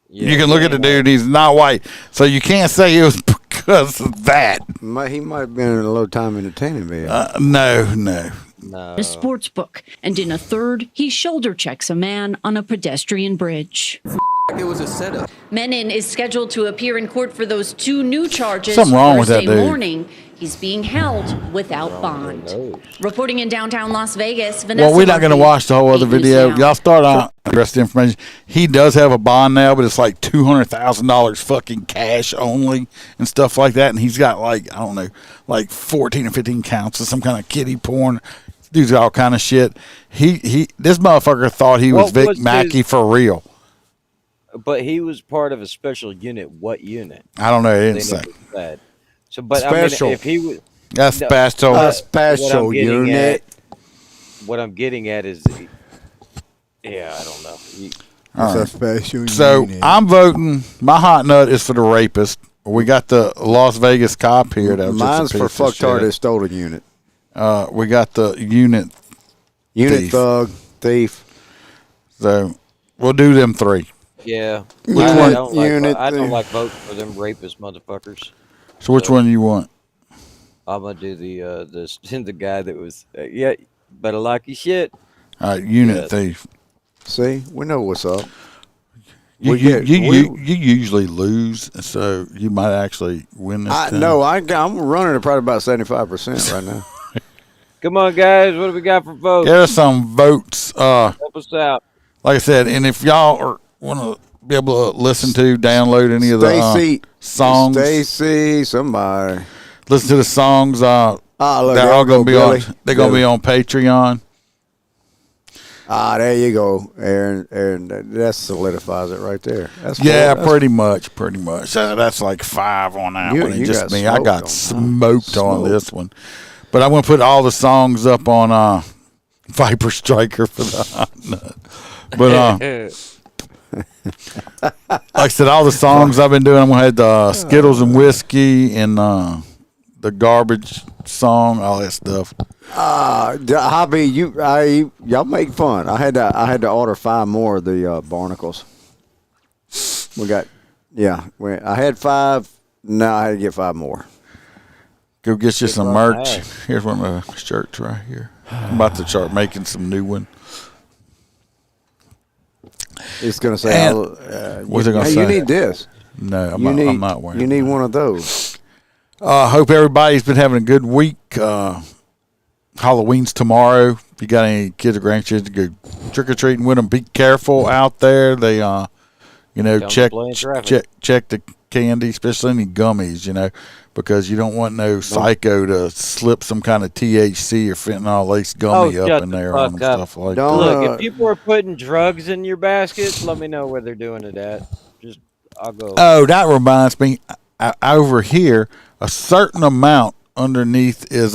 Yeah, you can look at the dude; he's not white, so you can't say it was because of that. He might have been in a low-time entertaining video. No. A sports book, and in a third, he shoulder checks a man on a pedestrian bridge. It was a setup. Menon is scheduled to appear in court for those two new charges Something wrong with that Thursday dude. morning. He's being held without bond. Reporting in downtown Las Vegas, Vanessa. Well, we're not going to Murphy, watch the whole other 8 News video. Now. Y'all start on the rest of the information. He does have a bond now, but it's like $200,000 fucking cash only and stuff like that. And he's got like, I don't know, like 14 or 15 counts of some kind of kiddie porn. Dude's got all kind of shit. This motherfucker thought he was What Vic was Mackey his- for real. But he was part of a special unit. What unit? I don't know. It didn't They say. never said. So, but Special. I mean, if he was That's special. A special unit. What I'm getting at is, yeah, I don't know. All right. It's a special So unit. I'm voting. My hot nut is for the rapist. We got the Las Vegas cop here. That was just a Mine's for piece of fucktard shit. that stole a unit. We got the unit thief. Thug, thief. So we'll do them three. Yeah, Which I one? don't Unit like. I don't thing. like voting for them rapist motherfuckers. So which one do you want? I'm gonna do the guy that was yeah, better like your shit. All right, unit Yeah. thief. See, we know what's up. You, We you, get- you, we- you usually lose, so you might actually win this time. No, I'm running at probably about 75% right now. Come on, guys, what do we got for votes? Get us some votes. Help us out. Like I said, and if y'all want to be able to listen to, download any of the Stacy, songs, Stacy, somebody. listen to the songs. Look, they're all going to be Billy. on. They're going to be on Patreon. There you go, Aaron. That solidifies it right there. That's Yeah, cool. pretty much. That's like 5 on that You- one. And you just got me, I smoked got on smoked on Smoked. this one. But I'm going to put all the songs up on Viper Striker for the hot nut. But like I said, all the songs I've been doing, I'm going to have the Skittles and Whiskey and the Garbage song, all that stuff. Hobby, y'all make fun. I had to order 5 more of the barnacles. We got, I had 5. Now I had to get 5 more. Go get you some one merch. I had. Here's one of the shirts right here. I'm about to start making some new one. It's gonna say, And- what's it gonna hey, say? you need this. No, I'm You not wearing You it. need one of those. Hope everybody's been having a good week. Halloween's tomorrow. If you got any kids or grandkids, go trick or treating with them. Be careful out there. They, check play in traffic. check the candy, especially any gummies. Because you don't want no psycho to slip some kind of THC or fentanyl laced gummy Oh, up shut in the there fuck and up. stuff like Don't- that. Look, if people are putting drugs in your basket, let me know where they're doing it at. I'll go. Oh, that reminds me. Over here, a certain amount underneath is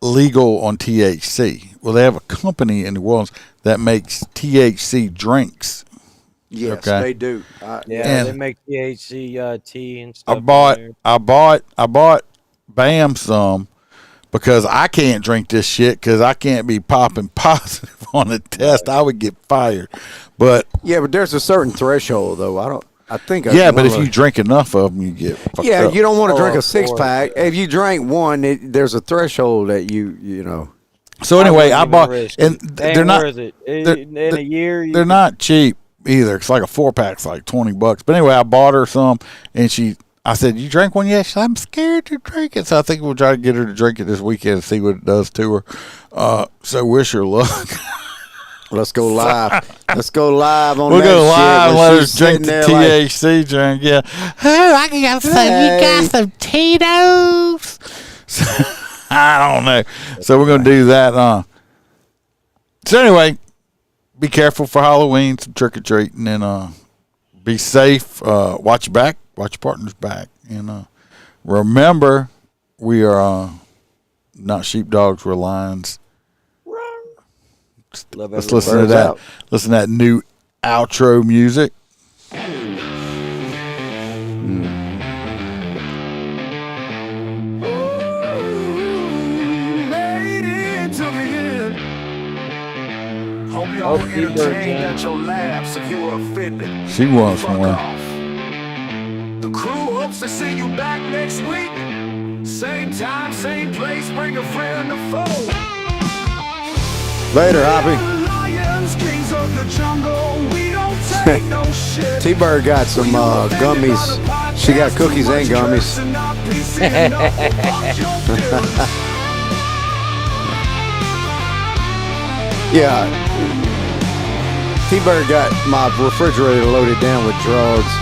legal on THC. Well, they have a company in New Orleans that makes THC drinks. Yes, Okay. they do. Yeah, And they make THC tea and I stuff. bought Bam some because I can't drink this shit because I can't be popping positive on a test. I would get fired. But Yeah, but there's a certain threshold though. I think. yeah, but if you drink enough of them, you get fucked Yeah, up. you don't want to drink Oh, a of 6-pack. course. If you drink one, there's a threshold that you know. So anyway, I wouldn't even bought, risk and it. they're Ain't not. worth it. they're- In a year, you They're can- not cheap either. It's like a 4-pack's like $20. But anyway, I bought her some, and I said, "You drank one yet?" She said, "I'm scared to drink it." So I think we'll try to get her to drink it this weekend and see what it does to her. So wish her luck. Let's go live. Let's go live on We'll that go shit live and when let her she's drink sitting the there like, THC drink. Yeah. Oh, I got some. You got some Tito's. So, I don't know. So we're gonna do that. So anyway, be careful for Halloween. Some trick or treating, and be safe. Watch your back. Watch your partner's back, and remember, we are not sheepdogs. We're lions. Let's listen to that. Listen to that new outro music. She wants one. The crew hopes to see you back next week. Same time, same place. Bring a friend to foe. Later, Hoppy. Lions, kings of the jungle. We don't take no shit. T-Bird got some gummies. She got cookies and gummies. Yeah. T-Bird got my refrigerator loaded down with drugs.